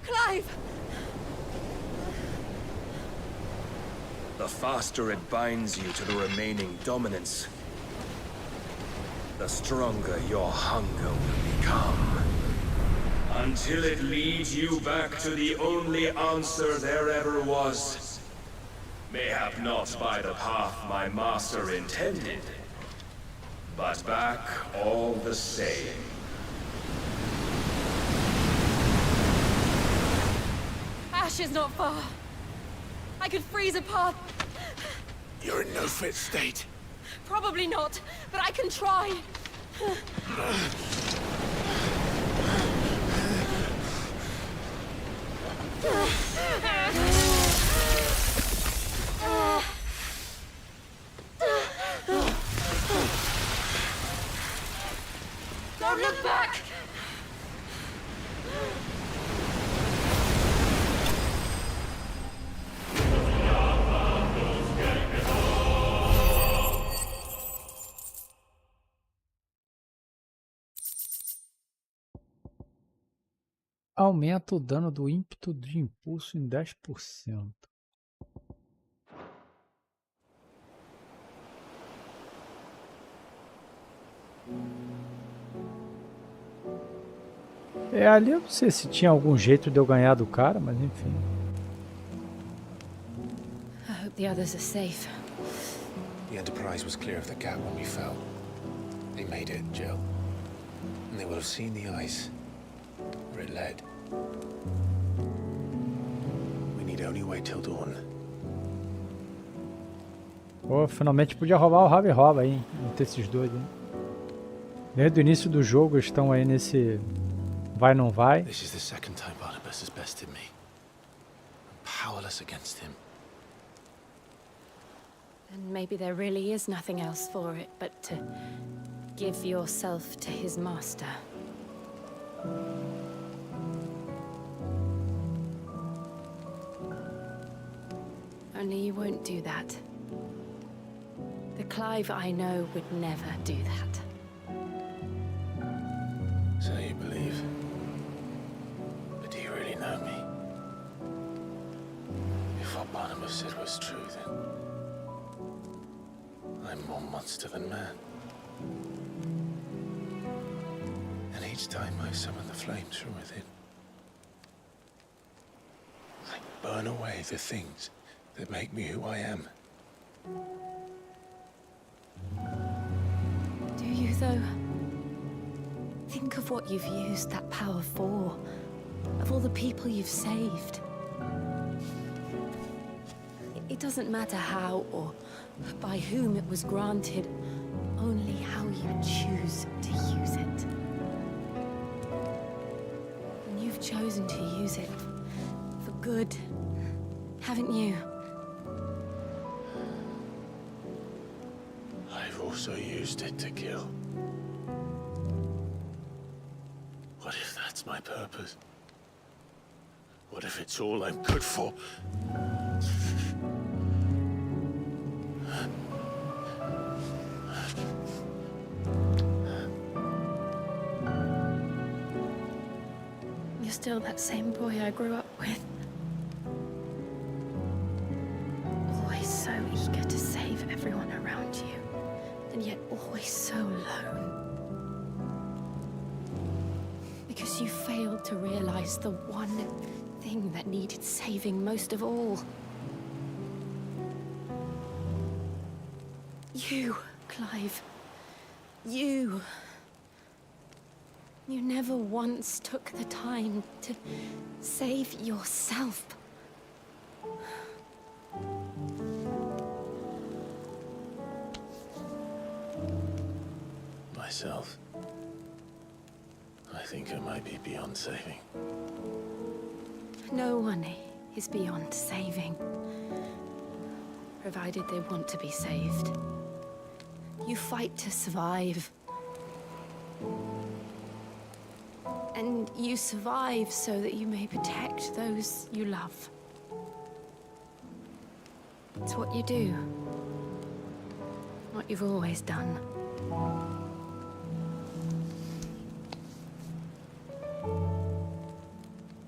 Clive! The faster it binds you to the remaining dominance, the stronger your hunger will become. Until it leads you back to the only answer there ever was. Mayhap not by the path my master intended, but back all the same. Ash is not far. I could freeze a path. You're in no fit state. Probably not, but I can try. Don't look back! Aumenta o dano do ímpeto de impulso em 10%. Ali eu não sei se tinha algum jeito de eu ganhar do cara, mas enfim. I hope the others are safe. The Enterprise was clear of the gap when we fell. They made it, Jill. And they will have seen the ice where it led. We need only wait till dawn. Pô, finalmente podia roubar o Rabi Roba aí, entre esses dois, hein? Desde o início do jogo estão aí nesse vai não vai. This is the second time Barnabas has bested me. I'm powerless against him. And maybe there really is nothing else for it but to give yourself to his master. Only you won't do that. The Clive I know would never do that. So you believe. But do you really know me? If what Barnabas said was true, then I'm more monster than man. And each time I summon the flames from within, I burn away the things that make me who I am. Do you, though? Think of what you've used that power for. Of all the people you've saved. It doesn't matter how or by whom it was granted, only how you choose to use it. And you've chosen to use it for good, haven't you? I've also used it to kill. What if that's my purpose? What if it's all I'm good for? You're still that same boy I grew up with. Always so eager to save everyone around you, and yet always so alone. Because you failed to realize the one thing that needed saving most of all. You, Clive. You. You never once took the time to save yourself. Myself. I think I might be beyond saving. No one is beyond saving, provided they want to be saved. You fight to survive. And you survive so that you may protect those you love. It's what you do. What you've always done.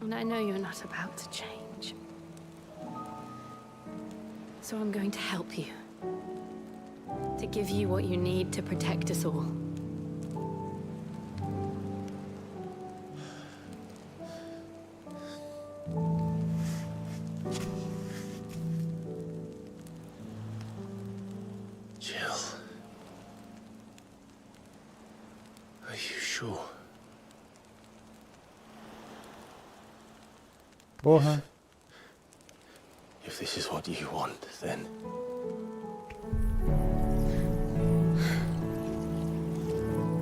And I know you're not about to change. So I'm going to help you. To give you what you need to protect us all. Jill. Are you sure? Porra. If this is what you want, then...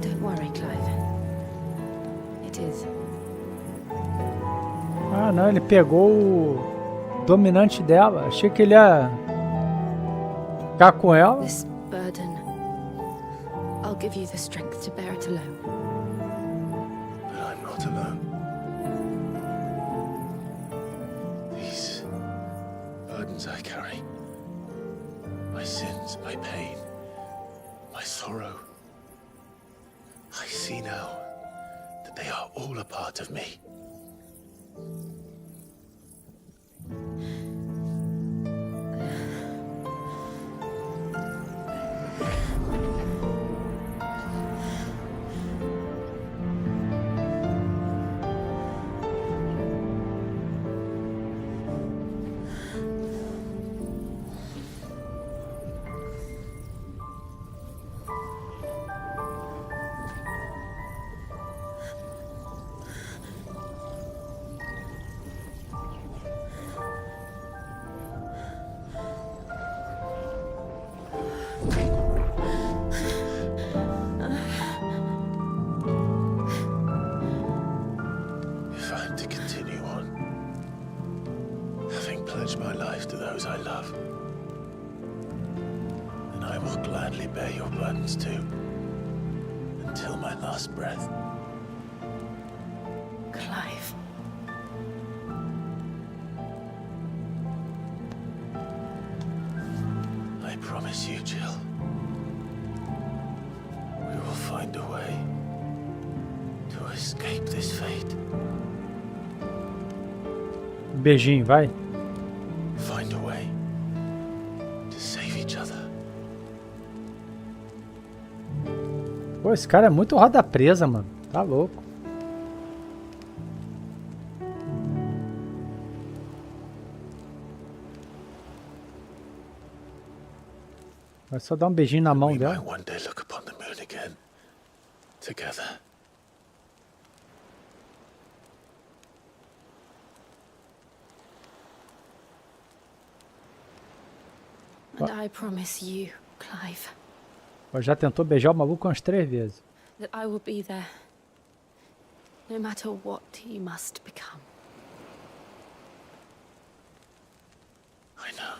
Don't worry, Clive. It is. Ah, não, ele pegou o dominante dela. Achei que ele ia ficar com ela. This burden, I'll give you the strength to bear it alone. But I'm not alone. These burdens I carry, my sins, my pain, my sorrow, I see now that they are all a part of me. If I'm to continue on, having pledged my life to those I love, then I will gladly bear your burdens too, until my last breath. Clive. I promise you, Jill. We will find a way to escape this fate. Beijinho, vai. Find a way to save each other. Pô, esse cara é muito roda presa, mano. Tá louco. Vai só dar um beijinho na mão We dela. might one day look upon the moon again, together. And I promise you, Clive, Já tentou beijar o maluco umas 3 vezes. that I will be there, no matter what you must become. I know.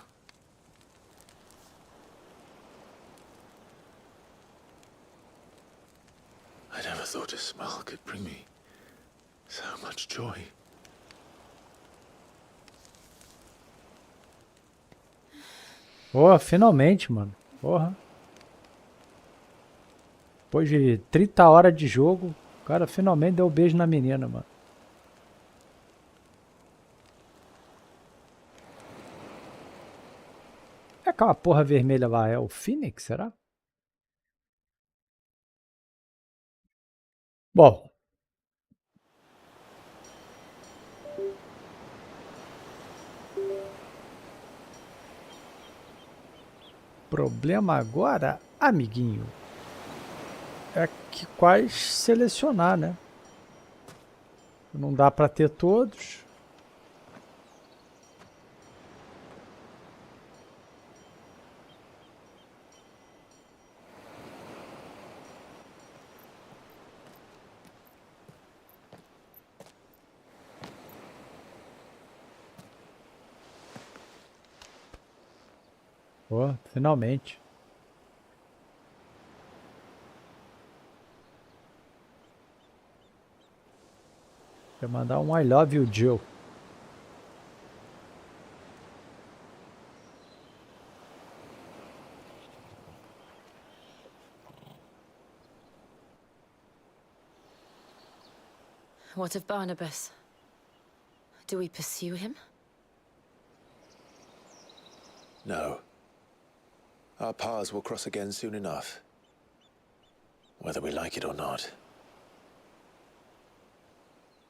I never thought a smile could bring me so much joy. Porra, finalmente, mano. Porra. Depois de 30 horas de jogo, o cara finalmente deu um beijo na menina, mano. É aquela porra vermelha lá, é o Phoenix, será? Bom. Problema agora, amiguinho, é que quais selecionar, né? Não dá pra ter todos. Pô, finalmente. Vou mandar um I love you, Jill. What of Barnabas? Do we pursue him? No. Our paths will cross again soon enough. Whether we like it or not.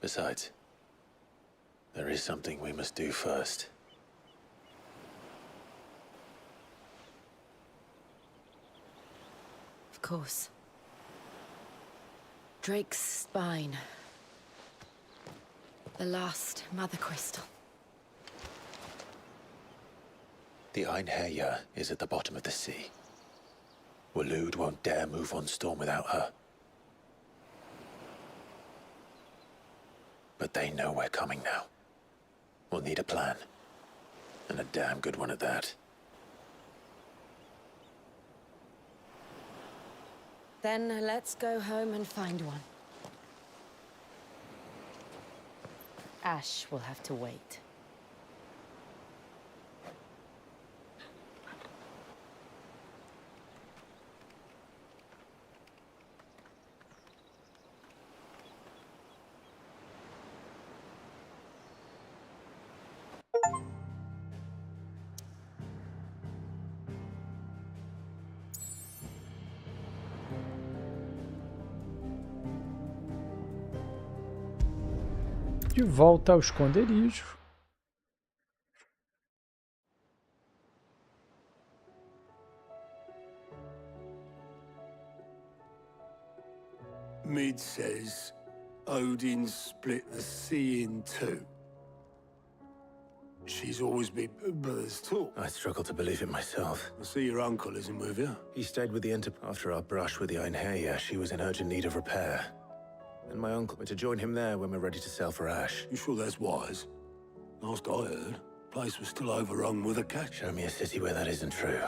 Besides, there is something we must do first. Of course. Drake's spine. The last Mother Crystal. The Einherjar is at the bottom of the sea. Waloed won't dare move on Storm without her. But they know we're coming now. We'll need a plan. And a damn good one at that. Then let's go home and find one. Ash will have to wait. De volta ao esconderijo. Mid says Odin split the sea in two. She's always been brother's talk. I struggle to believe it myself. I see your uncle isn't with you. He stayed with the after our brush with the Einherjar. She was in urgent need of repair. And my uncle went to join him there when we're ready to sail for Ash. You sure that's wise? Last I heard, the place was still overrun with a catch. Show me a city where that isn't true.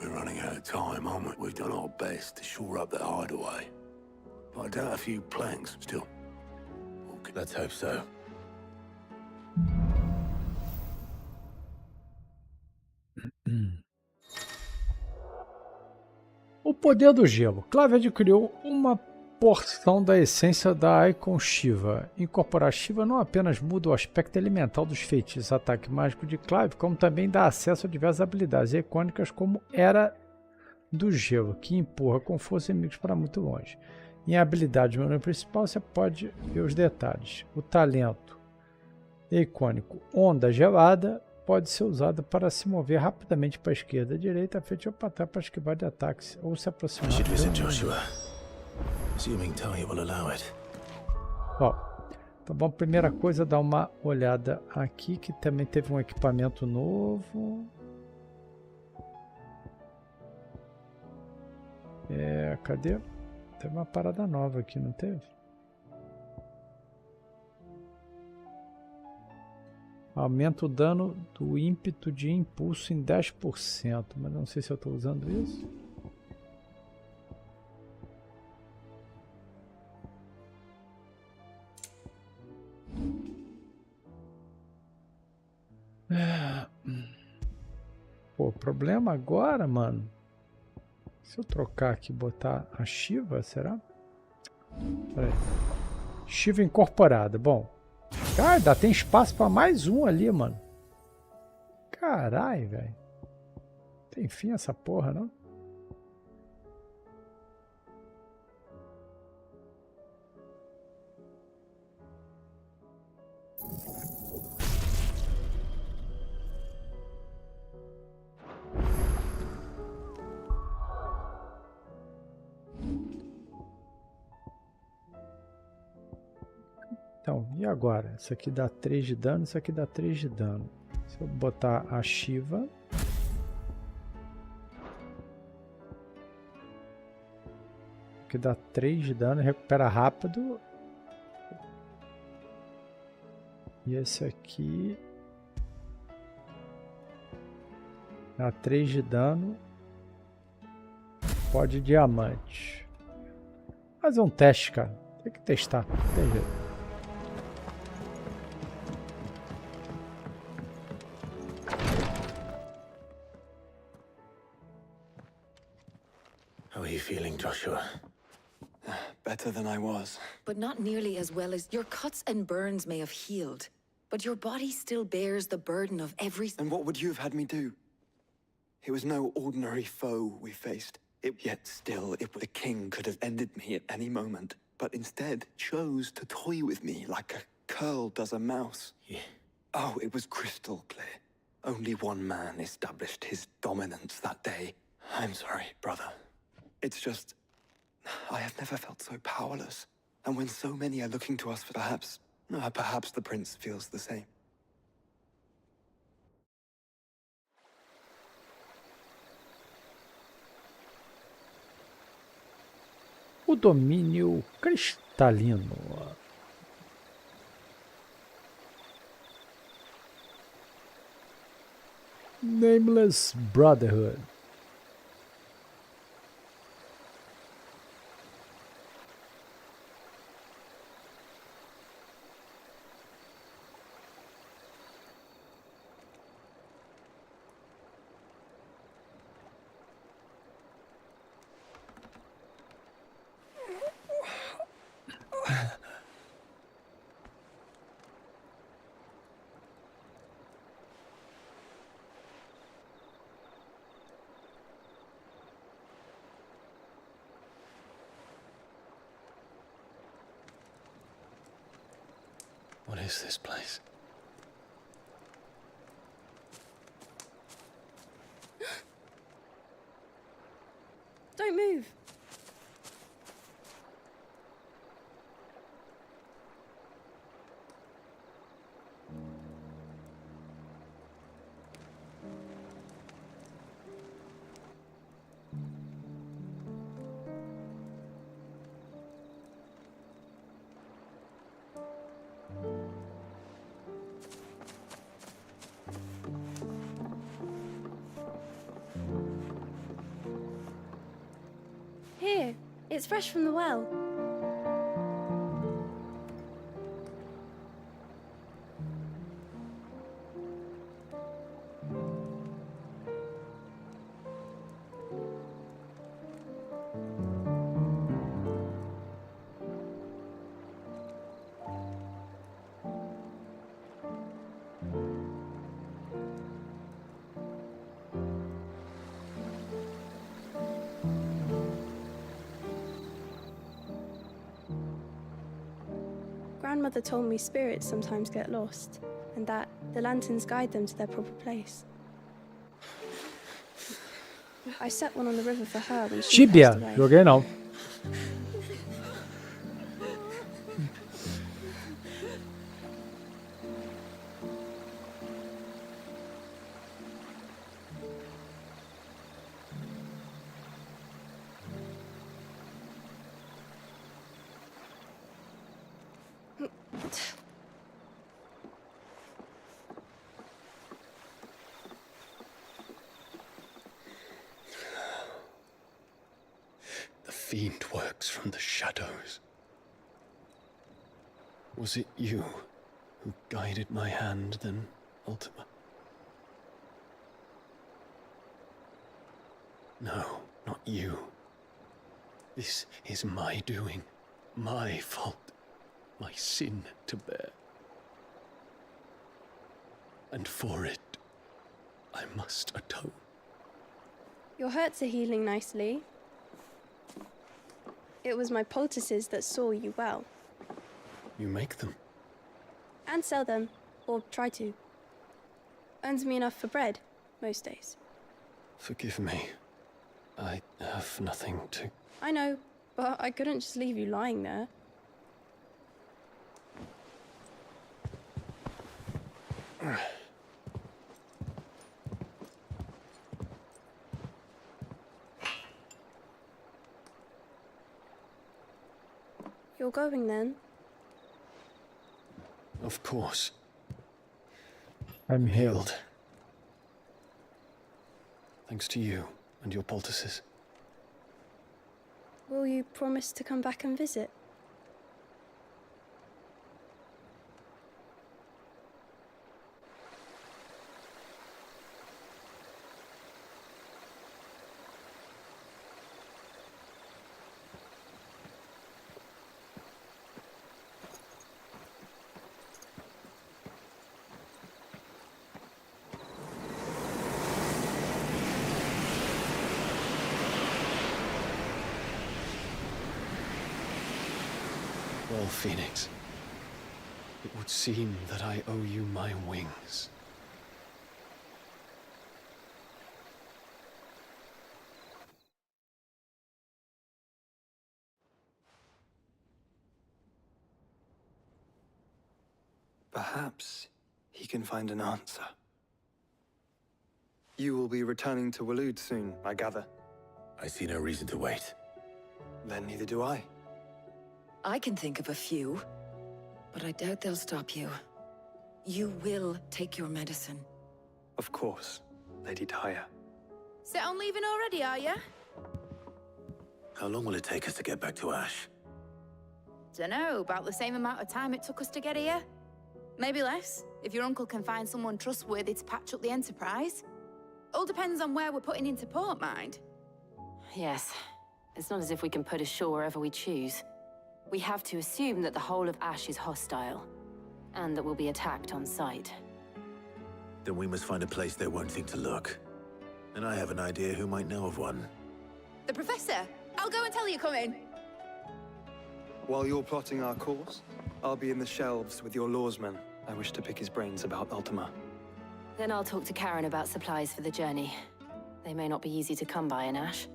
We're running out of time, aren't we? We've done our best to shore up that hideaway. But I doubt a few planks still. Okay. Let's hope so. poder do gelo. Clive adquiriu uma porção da essência da Icon Shiva. Incorporar Shiva não apenas muda o aspecto elemental dos feitiços ataque mágico de Clive, como também dá acesso a diversas habilidades icônicas como Era do Gelo, que empurra com força inimigos para muito longe. Em habilidade do menu principal você pode ver os detalhes. O talento icônico Onda Gelada pode ser usado para se mover rapidamente para a esquerda, à direita, à frente ou para trás para esquivar de ataques ou se aproximar. Bom, então vamos, primeira coisa, dar uma olhada aqui, que também teve um equipamento novo. Cadê? Teve uma parada nova aqui, não teve? Aumenta o dano do ímpeto de impulso em 10%, mas não sei se eu estou usando isso. Pô, o problema agora, mano. Se eu trocar aqui e botar a Shiva, será? Pera aí. Shiva incorporada. Bom. Cara, tem espaço pra mais um ali, mano. Caralho, velho. Tem fim essa porra, não? Então, e agora? Isso aqui dá 3 de dano, isso aqui dá 3 de dano. Se eu botar a Shiva... que dá 3 de dano, recupera rápido. E esse aqui... dá 3 de dano. Pode diamante. Fazer um teste, cara. Tem que testar. Não tem jeito. How are you feeling, Joshua? Better than I was. But not nearly as well as... Your cuts and burns may have healed, but your body still bears the burden of every... And what would you have had me do? It was no ordinary foe we faced. Yet still, the king could have ended me at any moment, but instead chose to toy with me like a curl does a mouse. Yeah. Oh, it was crystal clear. Only one man established his dominance that day. I'm sorry, brother. It's just... I have never felt so powerless. And when so many are looking to us for perhaps the prince feels the same. O domínio cristalino. Nameless Brotherhood. What is this place? Don't move. Here, it's fresh from the well. Grandmother told me spirits sometimes get lost, and that the lanterns guide them to their proper place. I set one on the river for her when she Tibia, passed away. joguei não. The fiend works from the shadows. Was it you who guided my hand then, Ultima? No, not you. This is my doing, my fault, my sin to bear. And for it, I must atone. Your hurts are healing nicely. It was my poultices that saw you well. You make them? And sell them, or try to. Earns me enough for bread, most days. Forgive me. I have nothing to... I know, but I couldn't just leave you lying there. You're going then? Of course. I'm healed. Thanks to you and your poultices. Will you promise to come back and visit? Well, Phoenix, it would seem that I owe you my wings. Perhaps he can find an answer. You will be returning to Waloed soon, I gather. I see no reason to wait. Then neither do I. I can think of a few, but I doubt they'll stop you. You will take your medicine. Of course, Lady Daya. Set on leaving already, are ya? How long will it take us to get back to Ash? Dunno, about the same amount of time it took us to get here. Maybe less, if your uncle can find someone trustworthy to patch up the Enterprise. All depends on where we're putting into port, mind. Yes. It's not as if we can put ashore wherever we choose. We have to assume that the whole of Ash is hostile, and that we'll be attacked on sight. Then we must find a place they won't think to look. And I have an idea who might know of one. The Professor! I'll go and tell you come in. While you're plotting our course, I'll be in the shelves with your lawsman. I wish to pick his brains about Ultima. Then I'll talk to Karen about supplies for the journey. They may not be easy to come by in Ash.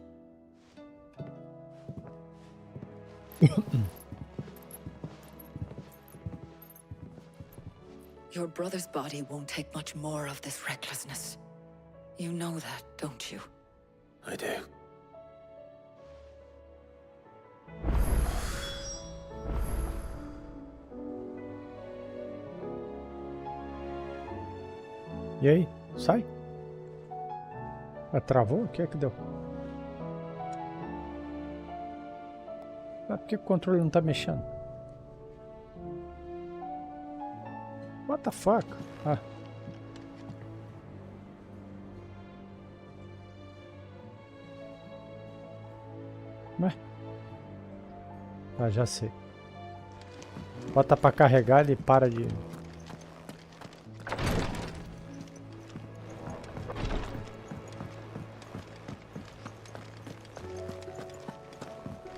Your brother's body won't take much more of this recklessness. You know that, don't you? I do. E aí? Sai? Ah, travou? O que é que deu? Ah, por que o controle não tá mexendo? What the fuck? Ah. Ué? Ah, já sei. Bota pra carregar, ele para de...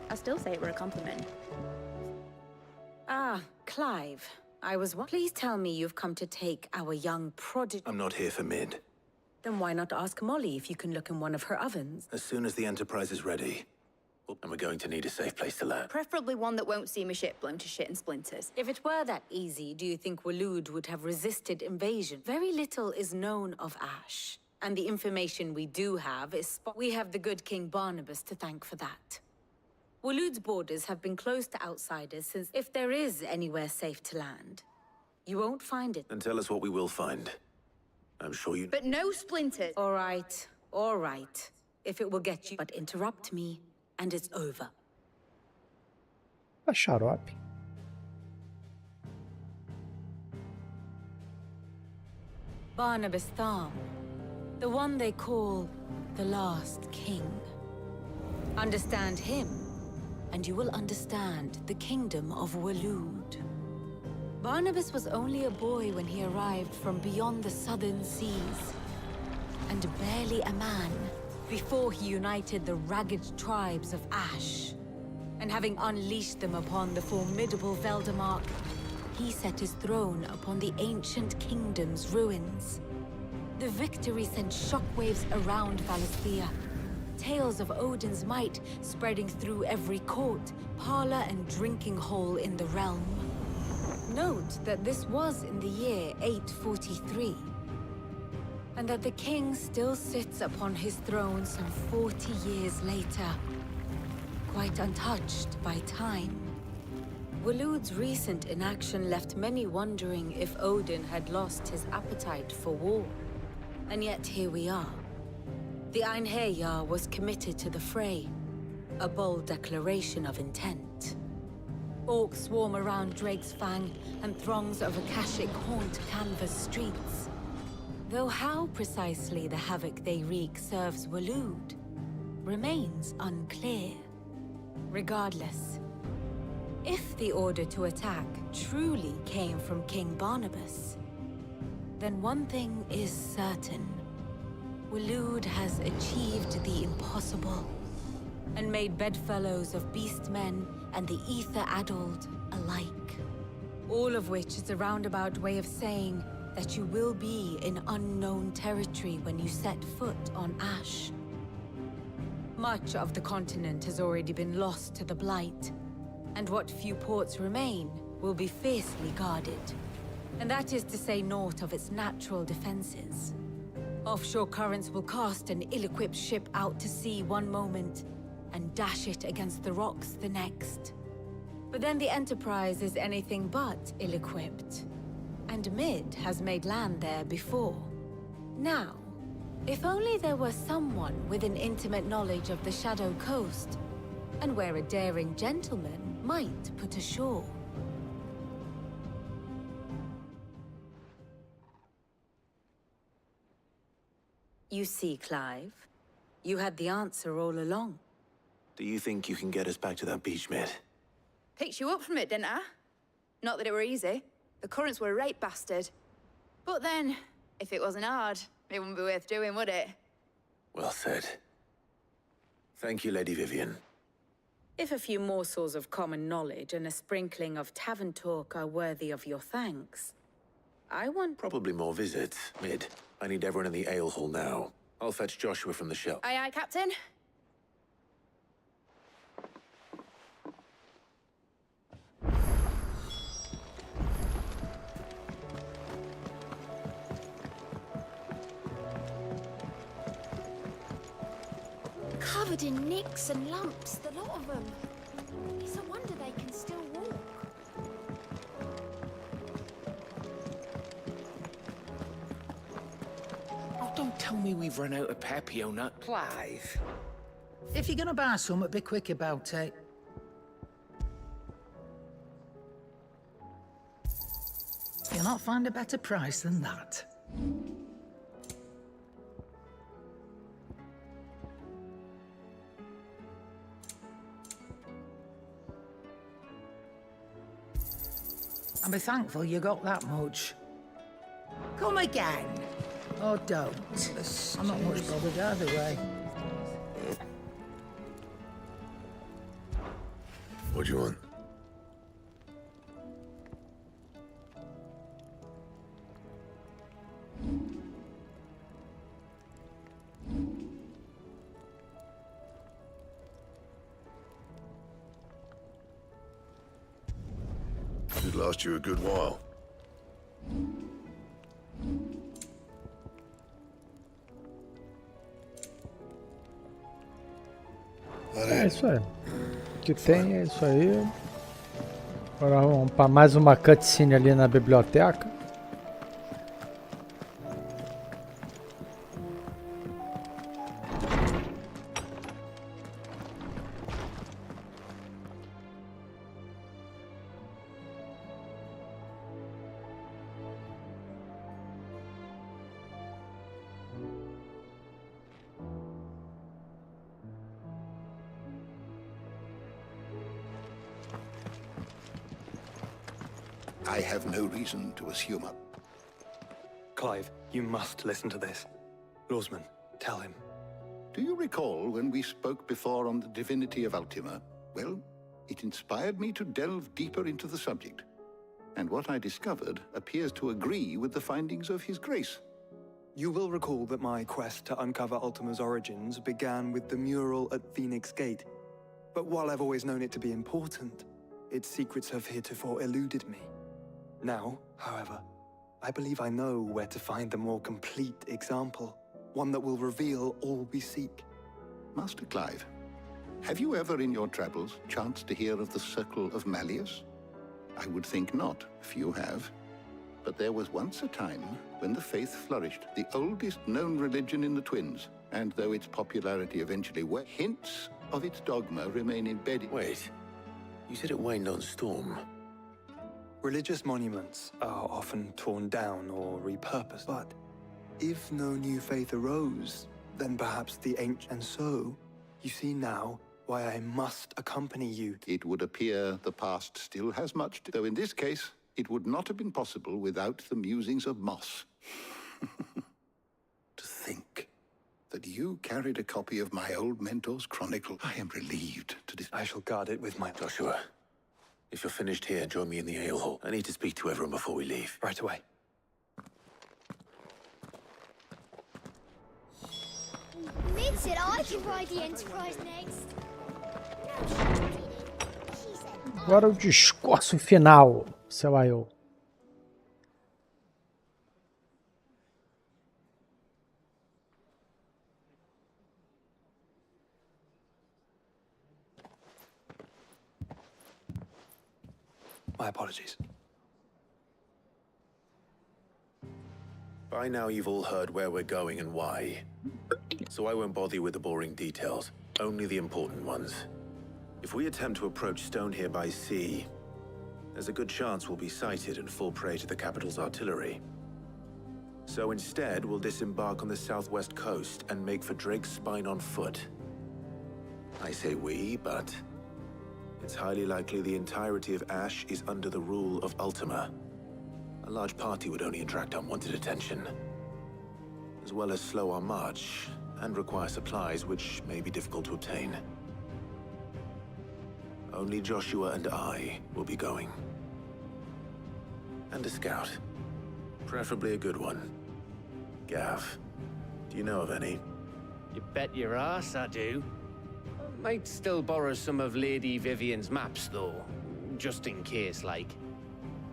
I still say it were a compliment. Ah, Clive, please tell me you've come to take our young prodigy. I'm not here for Mid. Then why not ask Molly if you can look in one of her ovens? As soon as the Enterprise is ready, and we're going to need a safe place to land. Preferably one that won't see my ship blown to shit and splinters. If it were that easy, do you think Waloed would have resisted invasion? Very little is known of Ash. And the information we do have is we have the good King Barnabas to thank for that. Waloed's borders have been closed to outsiders since if there is anywhere safe to land, you won't find it. And tell us what we will find. I'm sure you... But no splinters. All right. If it will get you, but interrupt me, and it's over. A xarope. Barnabas Tharm, the one they call the Last King. Understand him, and you will understand the kingdom of Waloed. Barnabas was only a boy when he arrived from beyond the southern seas, and barely a man before he united the ragged tribes of Ash. And having unleashed them upon the formidable Veldamark, he set his throne upon the ancient kingdom's ruins. The victory sent shockwaves around Valisthea, tales of Odin's might spreading through every court, parlor, and drinking hole in the realm. Note that this was in the year 843, and that the king still sits upon his throne some 40 years later, quite untouched by time. Waloed's recent inaction left many wondering if Odin had lost his appetite for war. And yet here we are. The Einherjar was committed to the fray, a bold declaration of intent. Orcs swarm around Drake's Fang, and throngs of Akashic haunt Canva's streets. Though how precisely the havoc they wreak serves Waloed remains unclear. Regardless, if the order to attack truly came from King Barnabas, then one thing is certain. Waloed has achieved the impossible, and made bedfellows of beastmen and the ether-addled alike. All of which is a roundabout way of saying that you will be in unknown territory when you set foot on Ash. Much of the continent has already been lost to the Blight, and what few ports remain will be fiercely guarded. And that is to say naught of its natural defenses. Offshore currents will cast an ill-equipped ship out to sea one moment, and dash it against the rocks the next. But then the Enterprise is anything but ill-equipped, and Mid has made land there before. Now, if only there were someone with an intimate knowledge of the Shadow Coast, and where a daring gentleman might put ashore. You see, Clive, you had the answer all along. Do you think you can get us back to that beach, Mid? Picked you up from it, didn't I? Not that it were easy. The currents were a right bastard. But then, if it wasn't hard, it wouldn't be worth doing, would it? Well said. Thank you, Lady Vivian. If a few morsels of common knowledge and a sprinkling of tavern talk are worthy of your thanks, I want... Probably more visits, Mid. I need everyone in the ale hall now. I'll fetch Joshua from the shelf. Aye, aye, Captain. Covered in nicks and lumps, the lot of them. It's a wonder they can still walk. Oh, don't tell me we've run out of Papio nut. Clive. If you're gonna buy something, be quick about it. You'll not find a better price than that. And be thankful you got that much. Come again. Or don't. I'm not much bothered either way. What do you want? last you a good while. É isso aí. O que tem é isso aí. Agora vamos para mais uma cutscene ali na biblioteca. I have no reason to assume a... Clive, you must listen to this. Lawsman, tell him. Do you recall when we spoke before on the divinity of Ultima? Well, it inspired me to delve deeper into the subject. And what I discovered appears to agree with the findings of His Grace. You will recall that my quest to uncover Ultima's origins began with the mural at Phoenix Gate. But while I've always known it to be important, its secrets have heretofore eluded me. Now, however, I believe I know where to find the more complete example, one that will reveal all we seek. Master Clive, have you ever in your travels chanced to hear of the Circle of Malleus? I would think not, if you have. But there was once a time when the faith flourished, the oldest known religion in the Twins, and though its popularity eventually went, hints of its dogma remain embedded. Wait, you said it waned on Storm. Religious monuments are often torn down or repurposed, but if no new faith arose, then perhaps the ancient... And so, you see now why I must accompany you. It would appear the past still has much to... Though in this case, it would not have been possible without the musings of Moss. To think that you carried a copy of my old mentor's chronicle. I am relieved to... I shall guard it with my... Joshua. If you're finished here, join me in the ale hall. I need to speak to everyone before we leave. Right away. Mid said I could ride the Enterprise next. Agora o discurso final, seu Ayo. My apologies. By now you've all heard where we're going and why. So I won't bother you with the boring details, only the important ones. If we attempt to approach Stone here by sea, there's a good chance we'll be sighted and fall prey to the capital's artillery. So instead, we'll disembark on the southwest coast and make for Drake's Spine on foot. I say we, but it's highly likely the entirety of Ash is under the rule of Ultima. A large party would only attract unwanted attention, as well as slow our march and require supplies which may be difficult to obtain. Only Joshua and I will be going. And a scout. Preferably a good one. Gav, do you know of any? You bet your ass I do. Might still borrow some of Lady Vivian's maps, though. Just in case, like.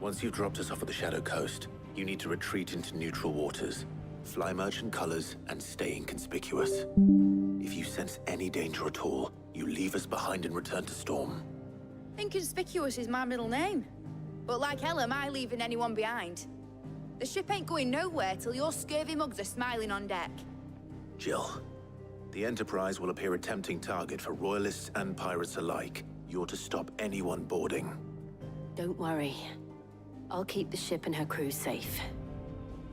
Once you've dropped us off at the Shadow Coast, you need to retreat into neutral waters, fly merchant colors, and stay inconspicuous. If you sense any danger at all, you leave us behind and return to Storm. Inconspicuous is my middle name. But like hell am I leaving anyone behind. The ship ain't going nowhere till your scurvy mugs are smiling on deck. Jill, the Enterprise will appear a tempting target for Royalists and pirates alike. You're to stop anyone boarding. Don't worry. I'll keep the ship and her crew safe.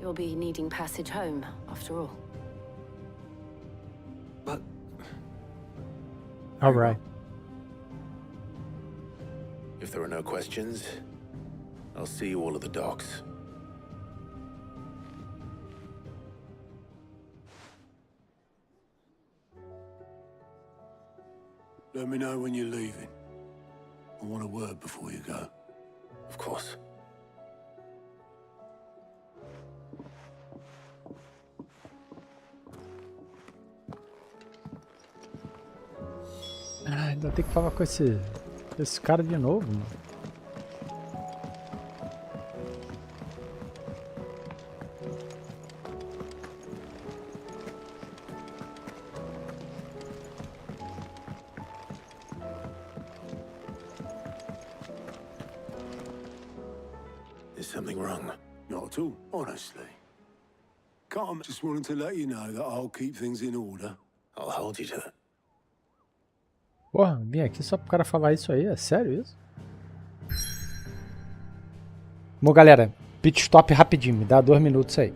You'll be needing passage home, after all. But... All right. If there are no questions, I'll see you all at the docks. Let me know when you're leaving. I want a word before you go. Of course. Ah, ainda tem que falar com esse cara de novo, mano. Is something wrong? Not at all, honestly. Calm. Just wanted to let you know that I'll keep things in order. I'll hold you to that. Porra, vim aqui só pro cara falar isso aí, é sério isso? Bom, galera, pit stop rapidinho, me dá 2 minutos aí.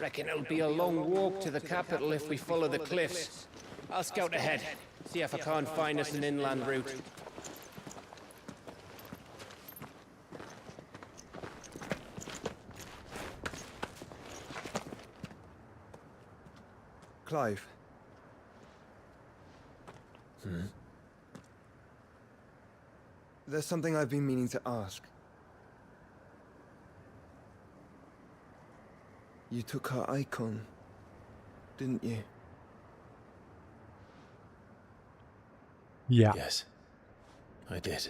Reckon it'll be a long walk to the capital if we follow the cliffs. I'll scout ahead, see if I can't find us an inland route. Clive. There's something I've been meaning to ask. You took her icon, didn't you? Yeah. Yes, I did.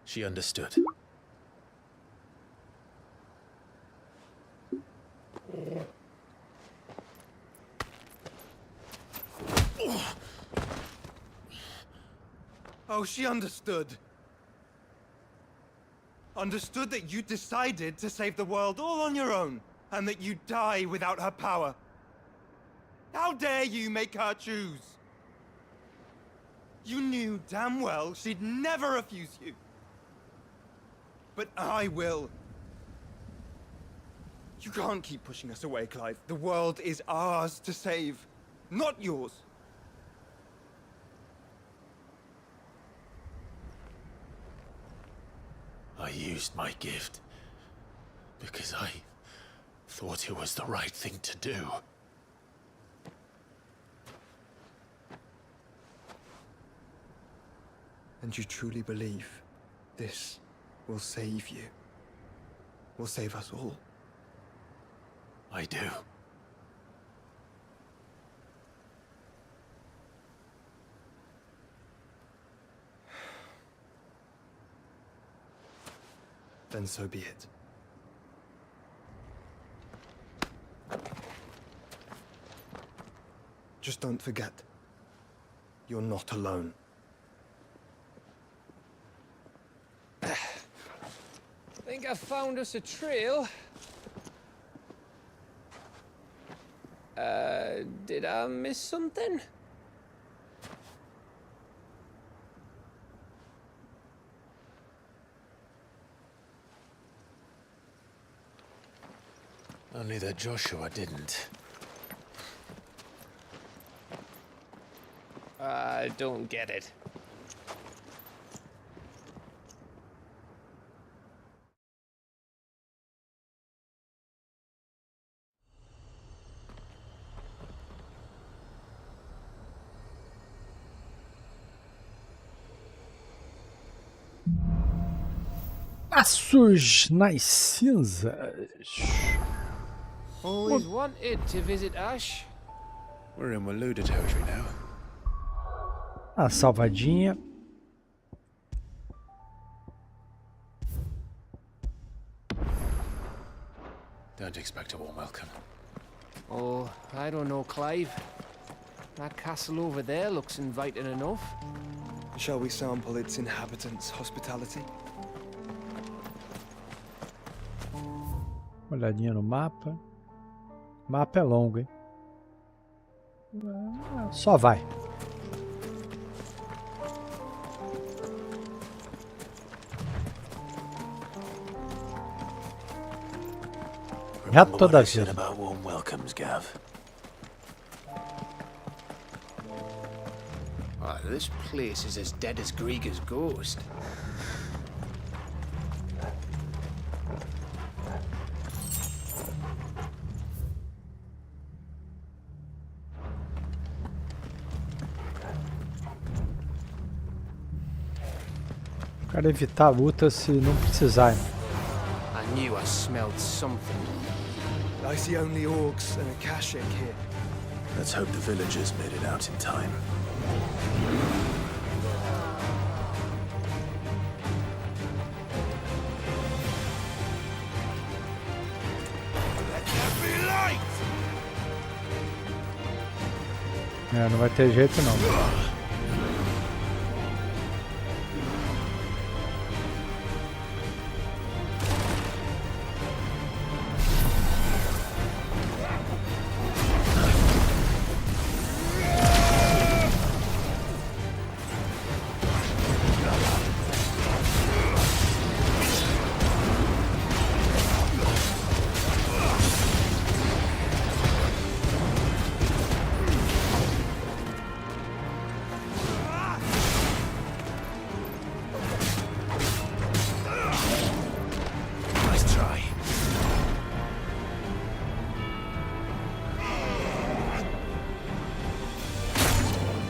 She understood. Oh, she understood. Understood that you decided to save the world all on your own, and that you'd die without her power. How dare you make her choose? You knew damn well she'd never refuse you. But I will. You can't keep pushing us away, Clive. The world is ours to save, not yours. I used my gift because I thought it was the right thing to do. And you truly believe this will save you? Will save us all? I do. then so be it. Just don't forget, you're not alone. Think I found us a trail. Did I miss something? Only that Joshua didn't. I don't get it. Passos nas cinzas. Always wanted to visit Ash. We're in Waluda territory now. A salvadinha. Don't expect a warm welcome. Oh, I don't know, Clive. That castle over there looks inviting enough. Shall we sample its inhabitants' hospitality? Olhadinha no mapa. O mapa é longo, hein? Só vai. Reto toda a vida. About warm welcomes, Gav. Oh, this place is as dead as Greagor's ghost. Quero evitar a luta se não precisar. I knew I smelled something. I see only orcs and a Kashik here. Let's hope the villagers made it out in time. É, não vai ter jeito não.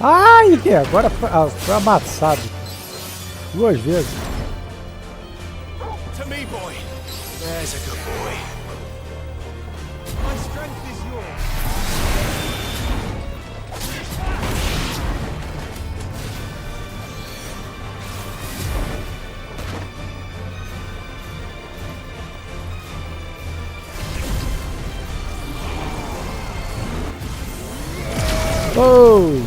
Ai, agora foi amassado. 2 vezes. To me, boy. There's a good boy. My strength is yours. Oh!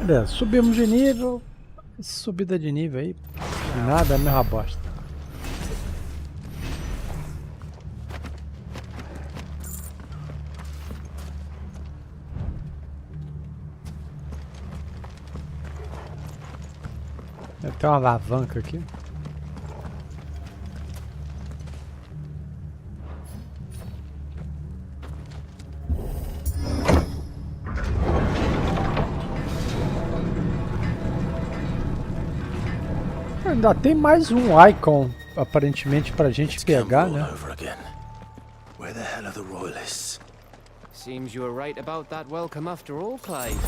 Beleza, subimos de nível. Essa subida de nível aí, nada, é a mesma bosta. Tem uma alavanca aqui. Ainda tem mais um icon, aparentemente, pra gente pegar, né? Where the hell are the royalists? Seems you were right about that welcome after all, Clive.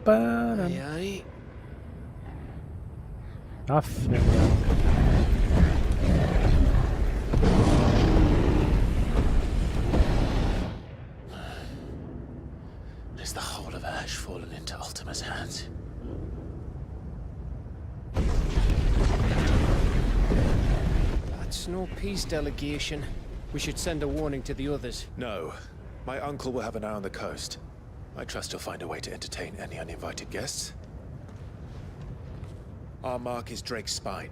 Ai, ai. Aff, Is the whole of Ash fallen into Ultima's hands? That's no peace delegation. We should send a warning to the others. No. My uncle will have an eye on the coast. I trust he'll find a way to entertain any uninvited guests. Our mark is Drake's Spine,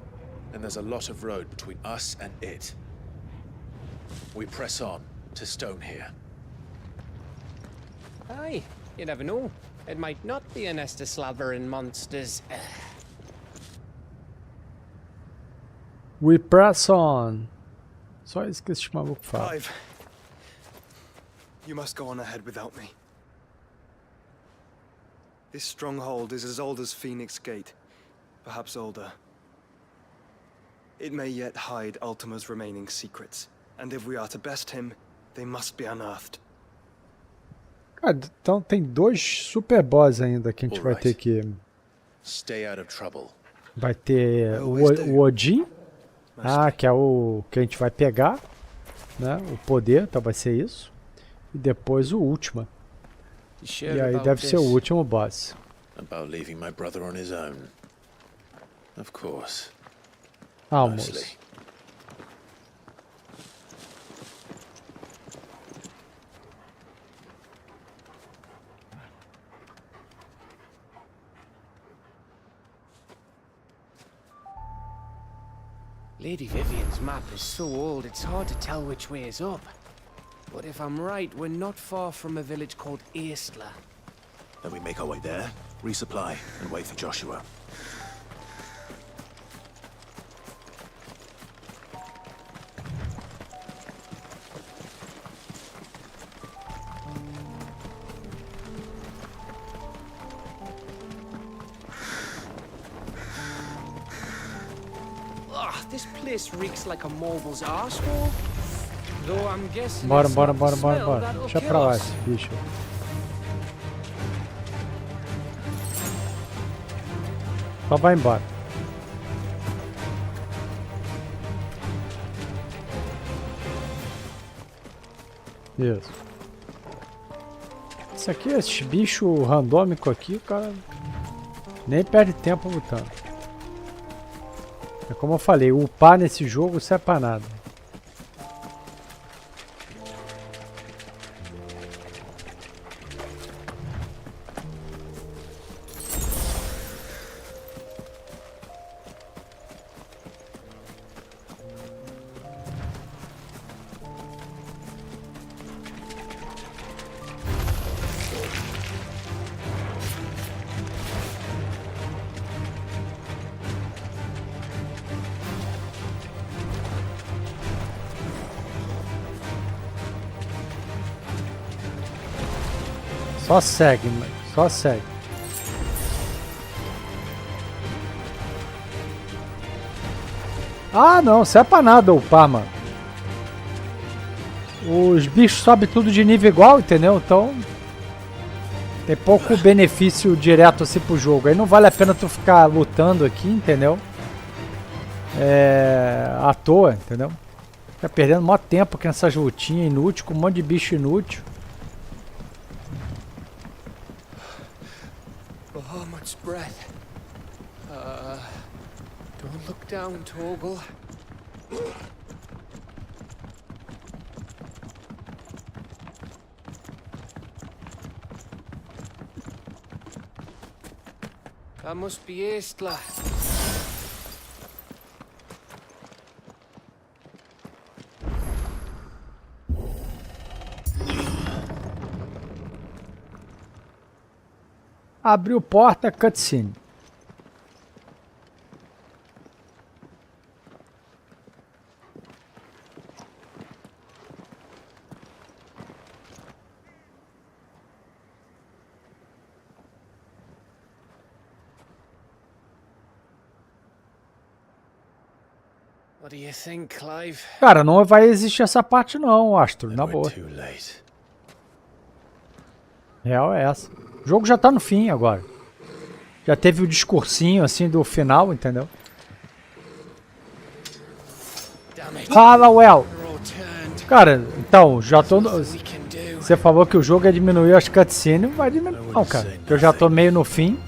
and there's a lot of road between us and it. We press on to Stone here. Aye, you never know. It might not be a nest of slavering monsters. We press on. Só isso que esse maluco fala. Clive, you must go on ahead without me. This stronghold is as old as Phoenix Gate, perhaps older. It may yet hide Ultima's remaining secrets, and if we are to best him, they must be unearthed. Cara, então tem dois super boss ainda que a gente vai ter que... Stay out of trouble. Vai ter o Odin. Ah, que é o que a gente vai pegar, né? O poder, então vai ser isso. E depois o Ultima. E aí deve ser o último boss. About leaving my brother on his own. Of course. Almost. Lady Vivian's map is so old it's hard to tell which way is up. But if I'm right, we're not far from a village called Aistla. Then we make our way there, resupply, and wait for Joshua. This place reeks like a mobile's arsehole. Though I'm guessing Bora. it's not the smell that'll Deixa kill pra lá us. esse bicho. Só vai embora. Isso. Isso aqui, esse bicho randômico aqui, o cara nem perde tempo lutando. É como eu falei, upar nesse jogo isso é pra nada. Só segue, mano. Só segue. Ah, não. Isso é pra nada upar, mano. Os bichos sobem tudo de nível igual, entendeu? Então... Tem pouco benefício direto assim pro jogo. Aí não vale a pena tu ficar lutando aqui, entendeu? À toa, entendeu? Fica perdendo maior tempo aqui nessas lutinhas inúteis, com um monte de bicho inútil. Oh, much breath. Don't look down, Torgal. That must be Estla. Abriu porta, cutscene. What do you think, Clive? Cara, não vai existir essa parte não, Astro, na boa. Real é essa. O jogo já tá no fim agora. Já teve o discursinho assim do final, entendeu? Fala, Well! Cara, então, já tô... Você falou que o jogo ia diminuir as cutscenes, não vai diminuir não, cara. Porque eu já tô meio no fim.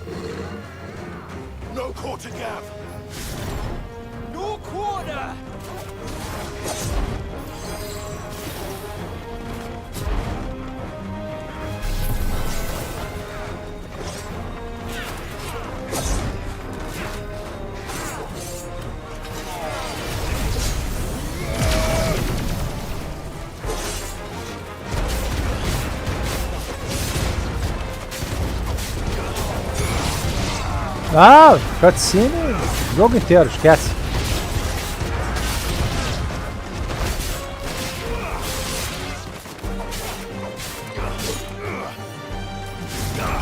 Ah, cutscene o jogo inteiro, esquece.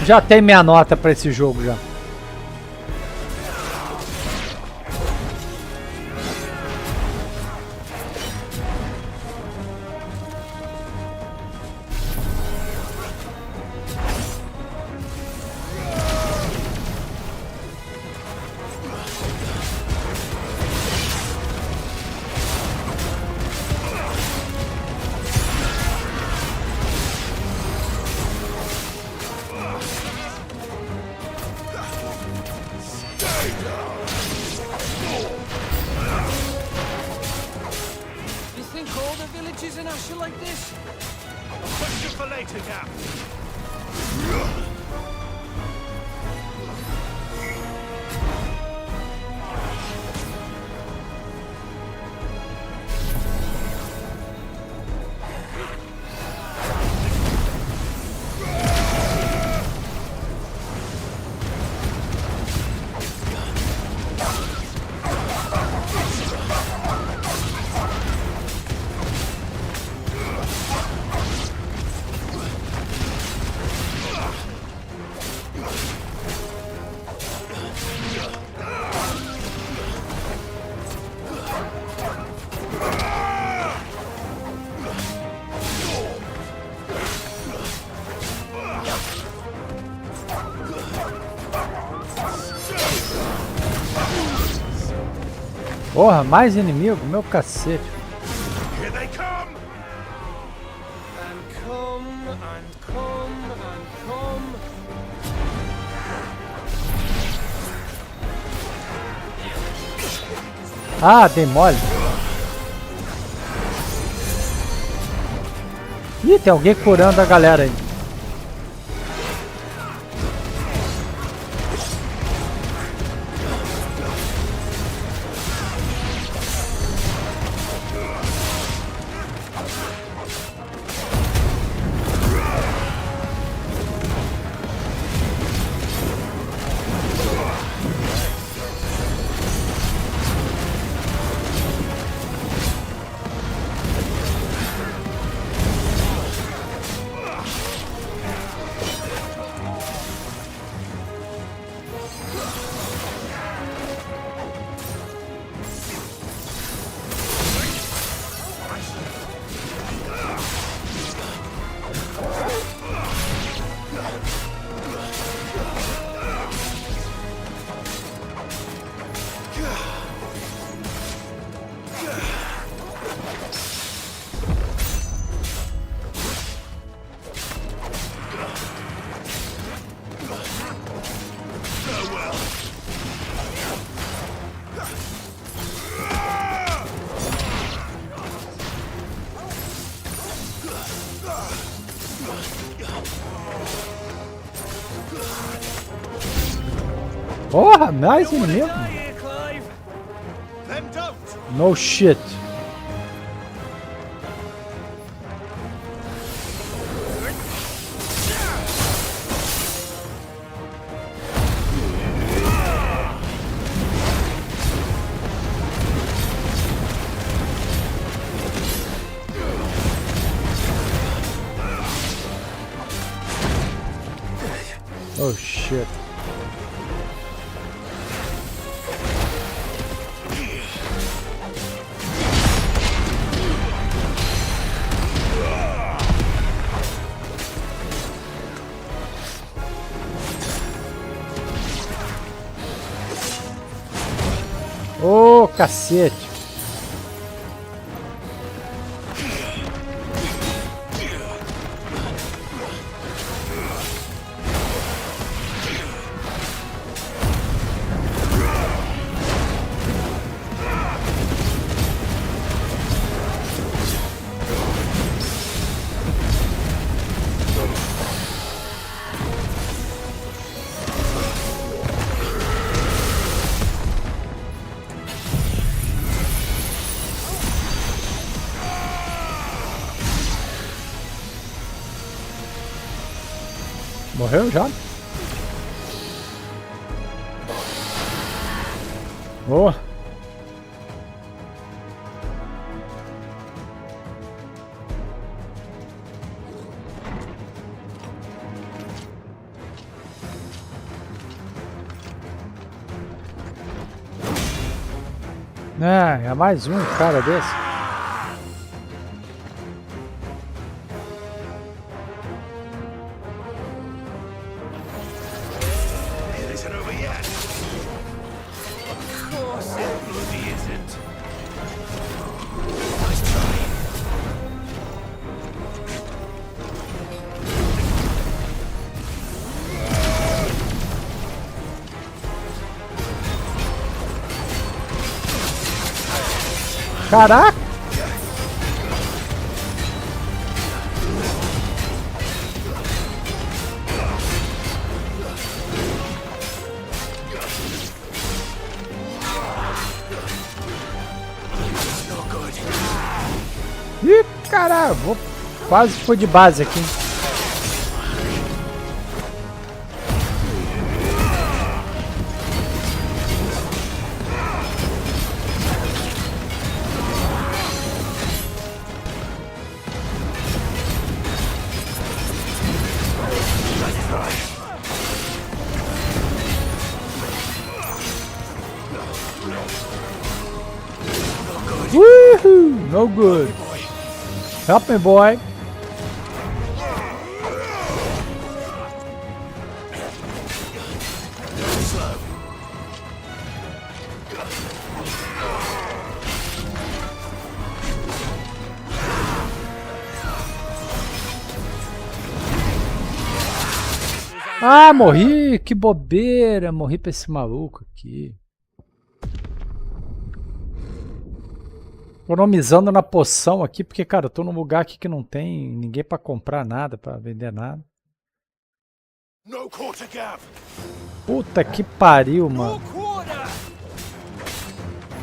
Já tem minha nota pra esse jogo já. Porra, mais inimigo? Meu cacete. Ah, dei mole. Ih, tem alguém curando a galera aí. Porra, mais inimigo. No shit. Oh shit. Ô, cacete. Morreu já? Boa. É mais um cara desse. Caraca! Ih, caralho, vou quase foi de base aqui. Woohoo! No good. Help me, boy. Ah, morri! Que bobeira! Morri pra esse maluco aqui. Economizando na poção aqui, porque, cara, eu tô num lugar aqui que não tem ninguém pra comprar nada, pra vender nada. Puta que pariu, mano.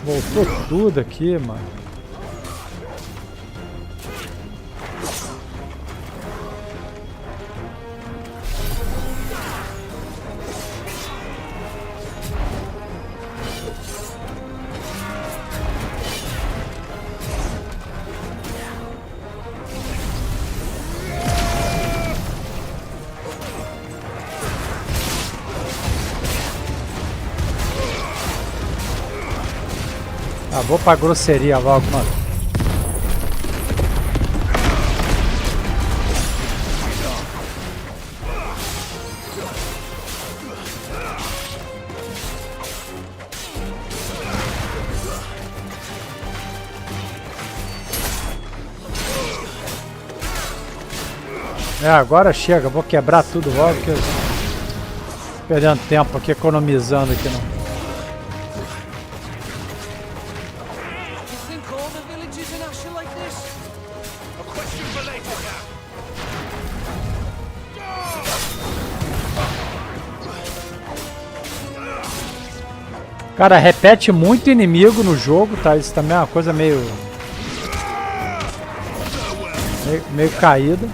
Voltou tudo aqui, mano. Ah, vou pra grosseria logo, mano. É, agora chega, vou quebrar tudo logo, que eu tô perdendo tempo aqui, economizando aqui não. Cara, repete muito inimigo no jogo, tá? Isso também é uma coisa meio caída.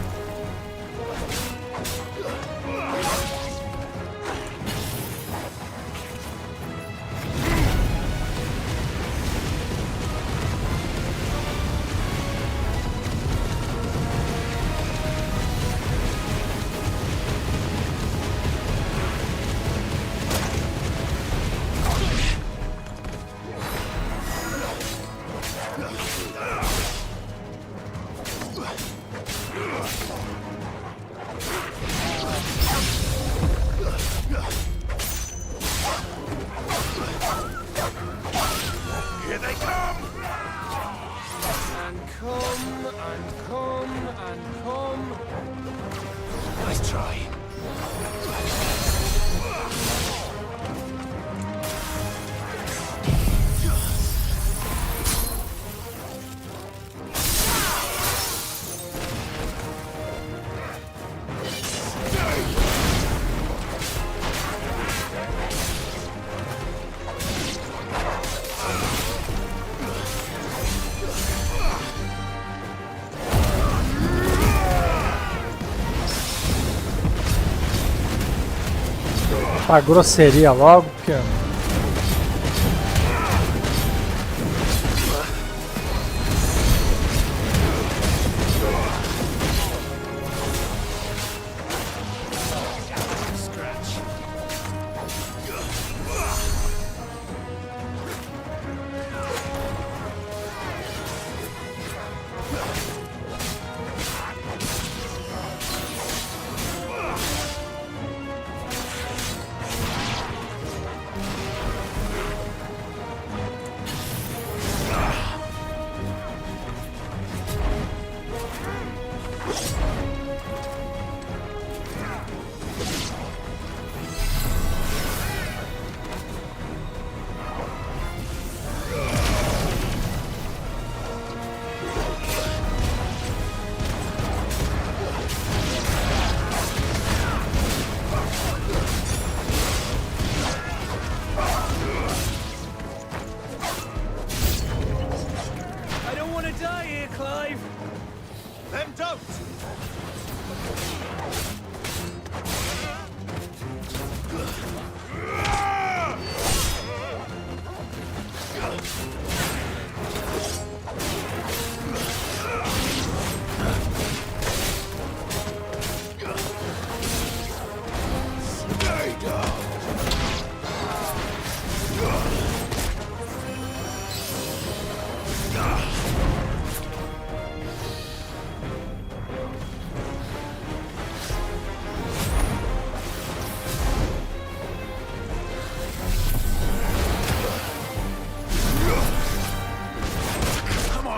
A grosseria logo, porque...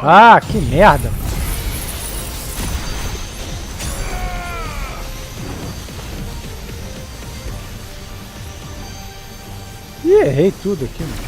Ah, que merda! Ih, errei tudo aqui, mano.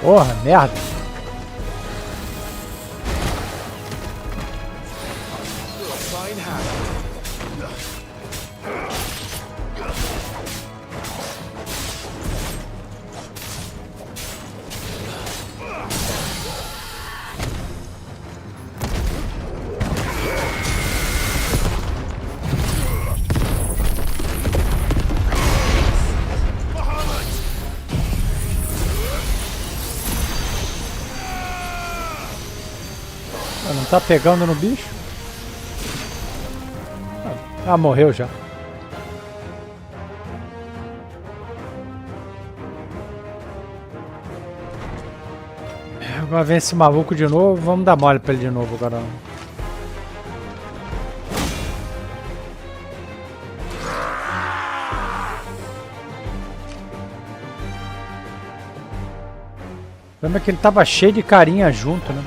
Porra, merda. Não tá pegando no bicho? Ah, morreu já. Mas vem esse maluco de novo, vamos dar mole pra ele de novo agora. Lembra que ele tava cheio de carinha junto, né?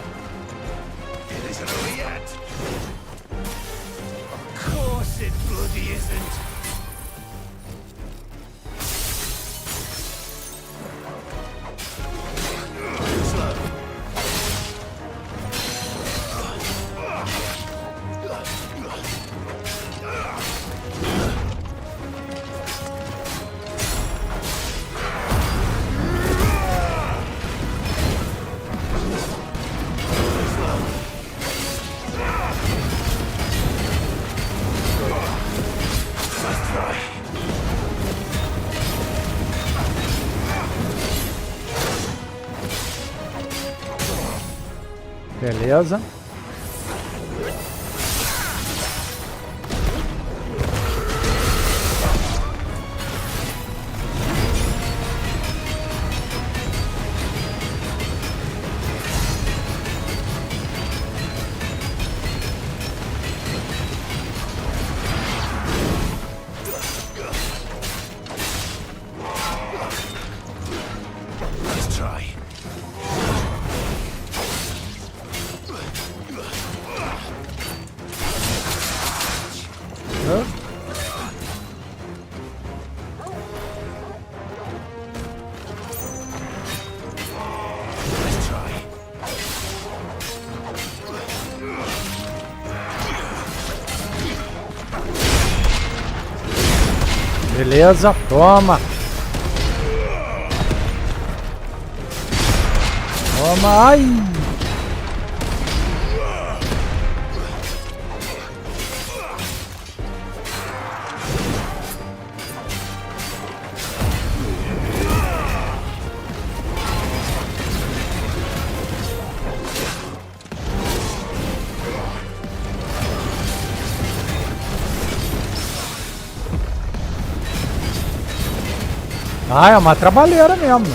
Beleza. Beleza, toma. Toma, ai. Ah, é uma trabalheira mesmo.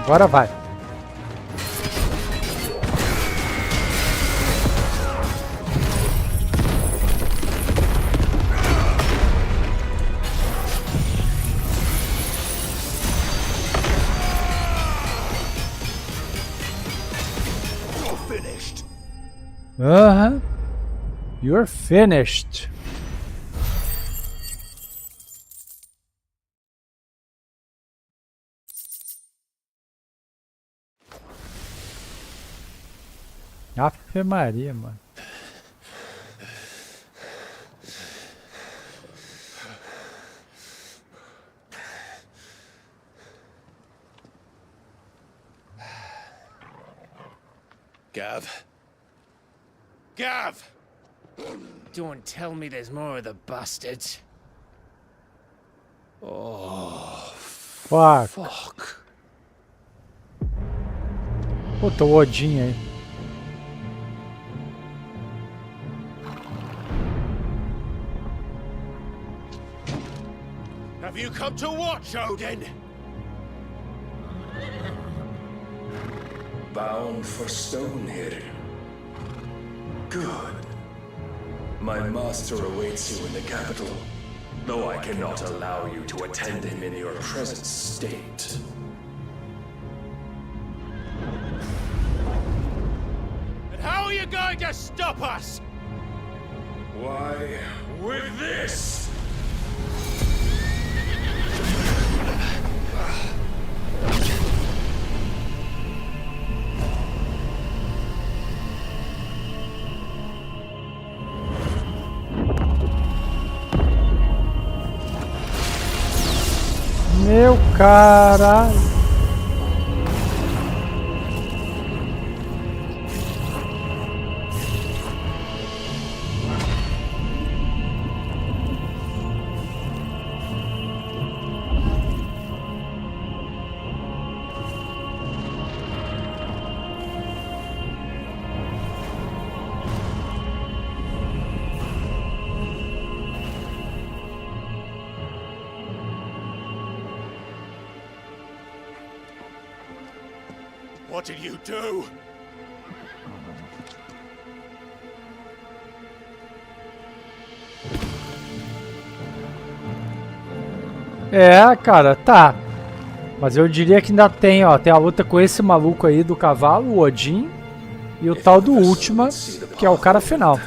Agora vai. Uh-huh. You're finished. Ave Maria, mano. Gav. Gav! Don't tell me there's more of the bastards. Oh, fuck. Puta, o Odin aí. Have you come to watch, Odin? Bound for stone here. Good. My master awaits you in the capital, though I cannot allow you to attend him in your present state. And how are you going to stop us? Why, with this! Meu caralho. What did you do? É, cara, tá. Mas eu diria que ainda tem, ó. Tem a luta com esse maluco aí do cavalo, o Odin. E o tal do Última, que é o cara final.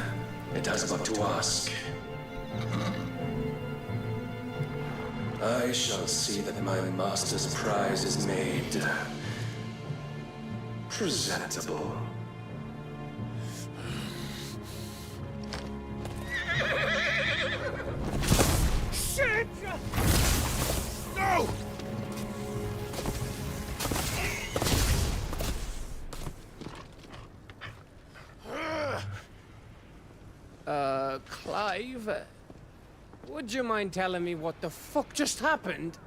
I shall see that my master's prize is made presentable. Shit! No! Clive, would you mind telling me what the fuck just happened?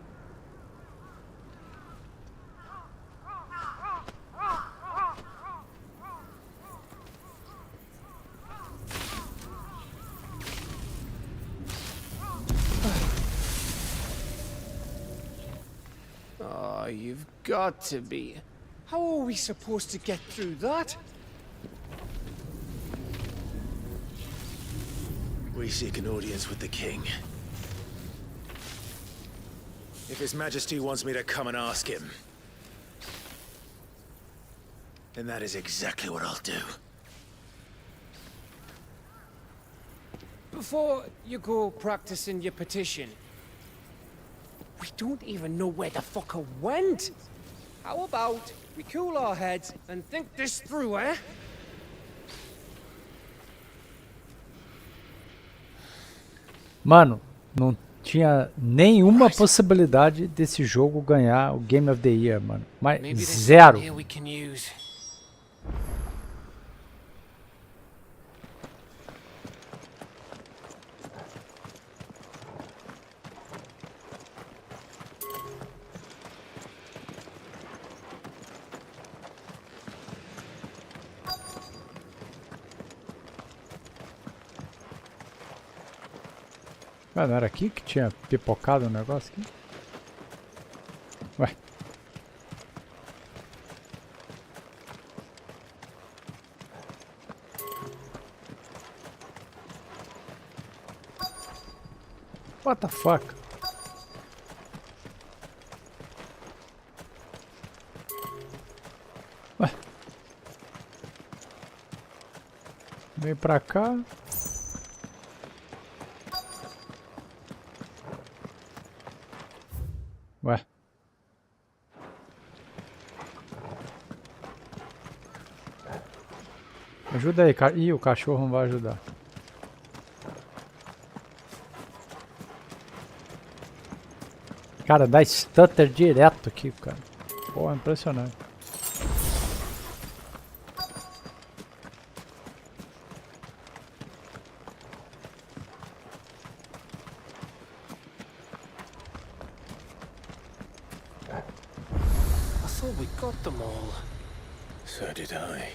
Oh, you've got to be. How are we supposed to get through that? We seek an audience with the king. If His Majesty wants me to come and ask him, then that is exactly what I'll do. Before you go practicing your petition, we don't even know where the fucker went. How about we cool our heads and think this through, eh? Mano, não tinha nenhuma possibilidade desse jogo ganhar o Game of the Year, mano. Mas zero. Ué, não era aqui que tinha pipocado o negócio aqui? Ué. What the fuck? Ué. Vem pra cá. Ué. Ajuda aí, cara. Ih, o cachorro não vai ajudar. Cara, dá stutter direto aqui, cara. Pô, impressionante. We got them all. So did I.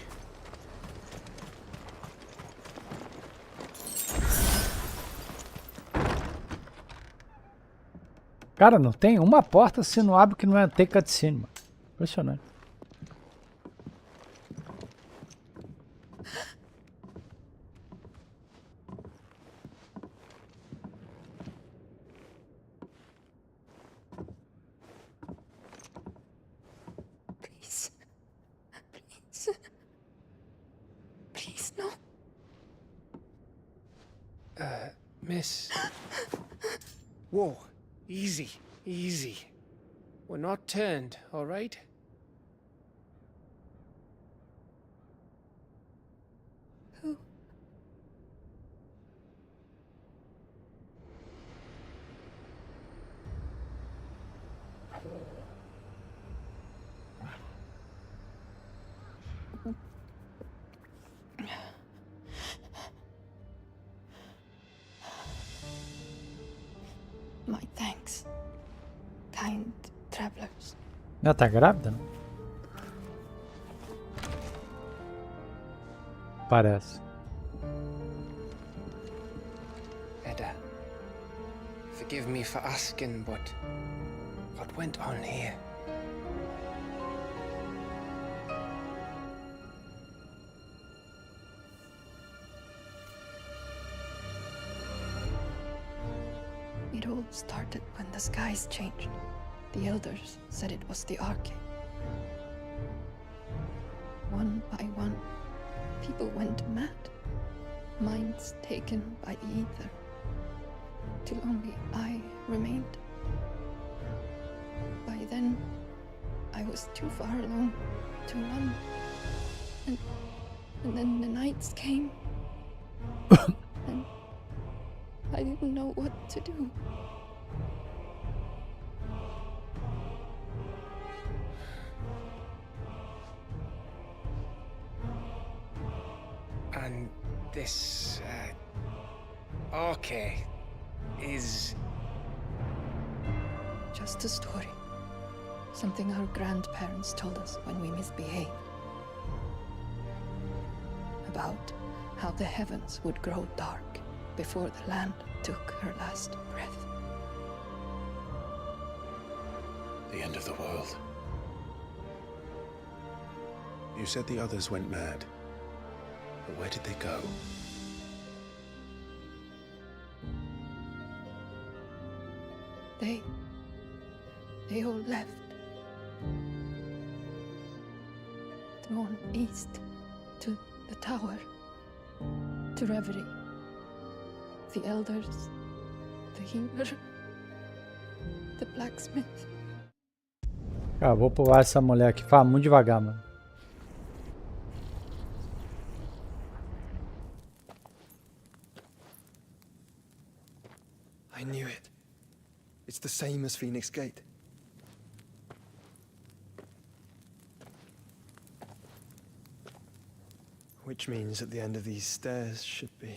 Cara, não tem uma porta se não abre que não é ter cutscene, mano. Impressionante. Miss. Whoa. Easy. Easy. We're not turned, all right? Who? My thanks, kind travelers. Ela tá grávida, não? Parece. Edda, forgive me for asking, but what went on here? started when the skies changed. The elders said it was the Arcade. One by one, people went mad. Minds taken by the ether. Till only I remained. By then, I was too far alone to run. And then the nights came. And I didn't know what to do. And this, Arcade is... Just a story. Something our grandparents told us when we misbehaved. About how the heavens would grow dark before the land took her last breath. The end of the world. You said the others went mad. But where did they go? They all left. Drawn east to the tower, to Reverie. The elders, the healer, the blacksmith. Cara, vou pular essa mulher aqui. Fala muito devagar, mano. I knew it. It's the same as Phoenix Gate. Which means at the end of these stairs should be...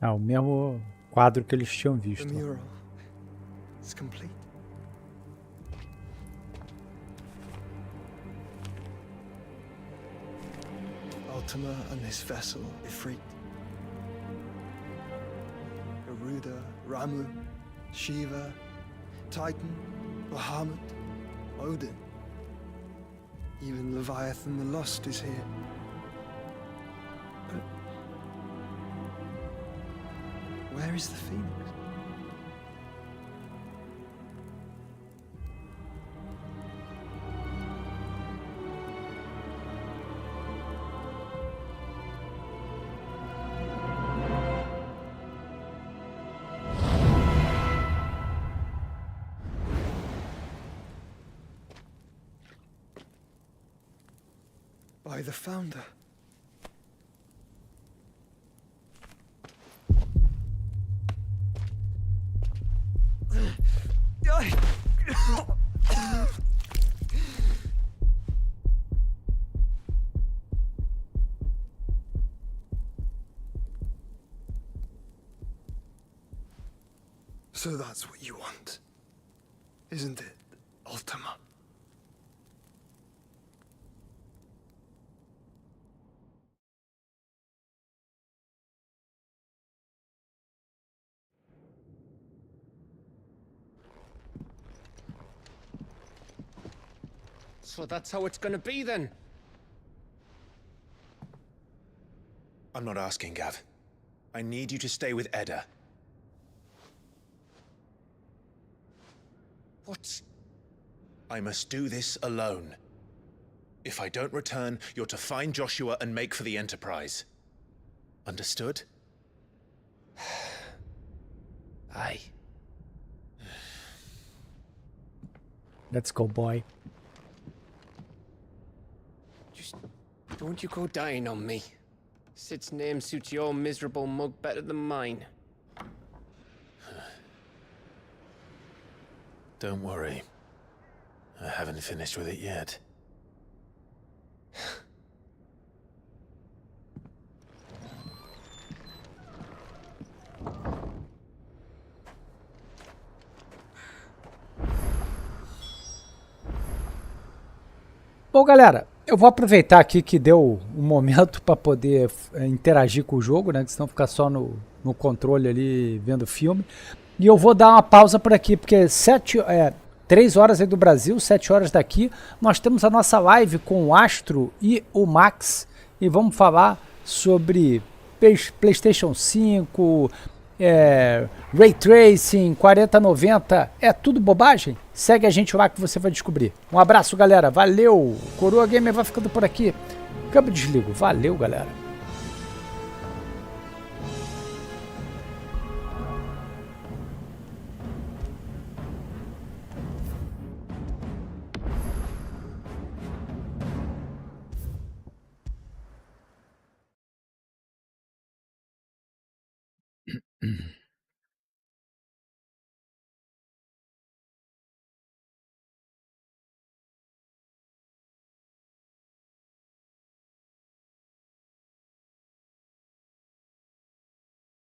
Ah, o mesmo quadro que eles tinham visto. The mural is complete. Ultima and this vessel, Ifrit. Garuda, Ramu, Shiva, Titan, Bahamut, Odin. Even Leviathan the Lost is here. But where is the Phoenix? By the Founder. So that's what you want, isn't it, Ultima? So that's how it's gonna be then? I'm not asking, Gav. I need you to stay with Edda. What? I must do this alone. If I don't return, you're to find Joshua and make for the Enterprise. Understood? Aye. Let's go, boy. Just don't you go dying on me. Sid's name suits your miserable mug better than mine. Don't worry. I haven't finished with it yet. Bom, galera, eu vou aproveitar aqui que deu um momento para poder interagir com o jogo, né? Que senão ficar só no controle ali vendo filme. E eu vou dar uma pausa por aqui, porque 3 horas aí do Brasil, 7 horas daqui, nós temos a nossa live com o Astro e o Max. E vamos falar sobre PlayStation 5, Ray Tracing, 4090, é tudo bobagem? Segue a gente lá que você vai descobrir. Um abraço, galera, valeu! Coroa Gamer vai ficando por aqui. Câmbio desligo, valeu, galera.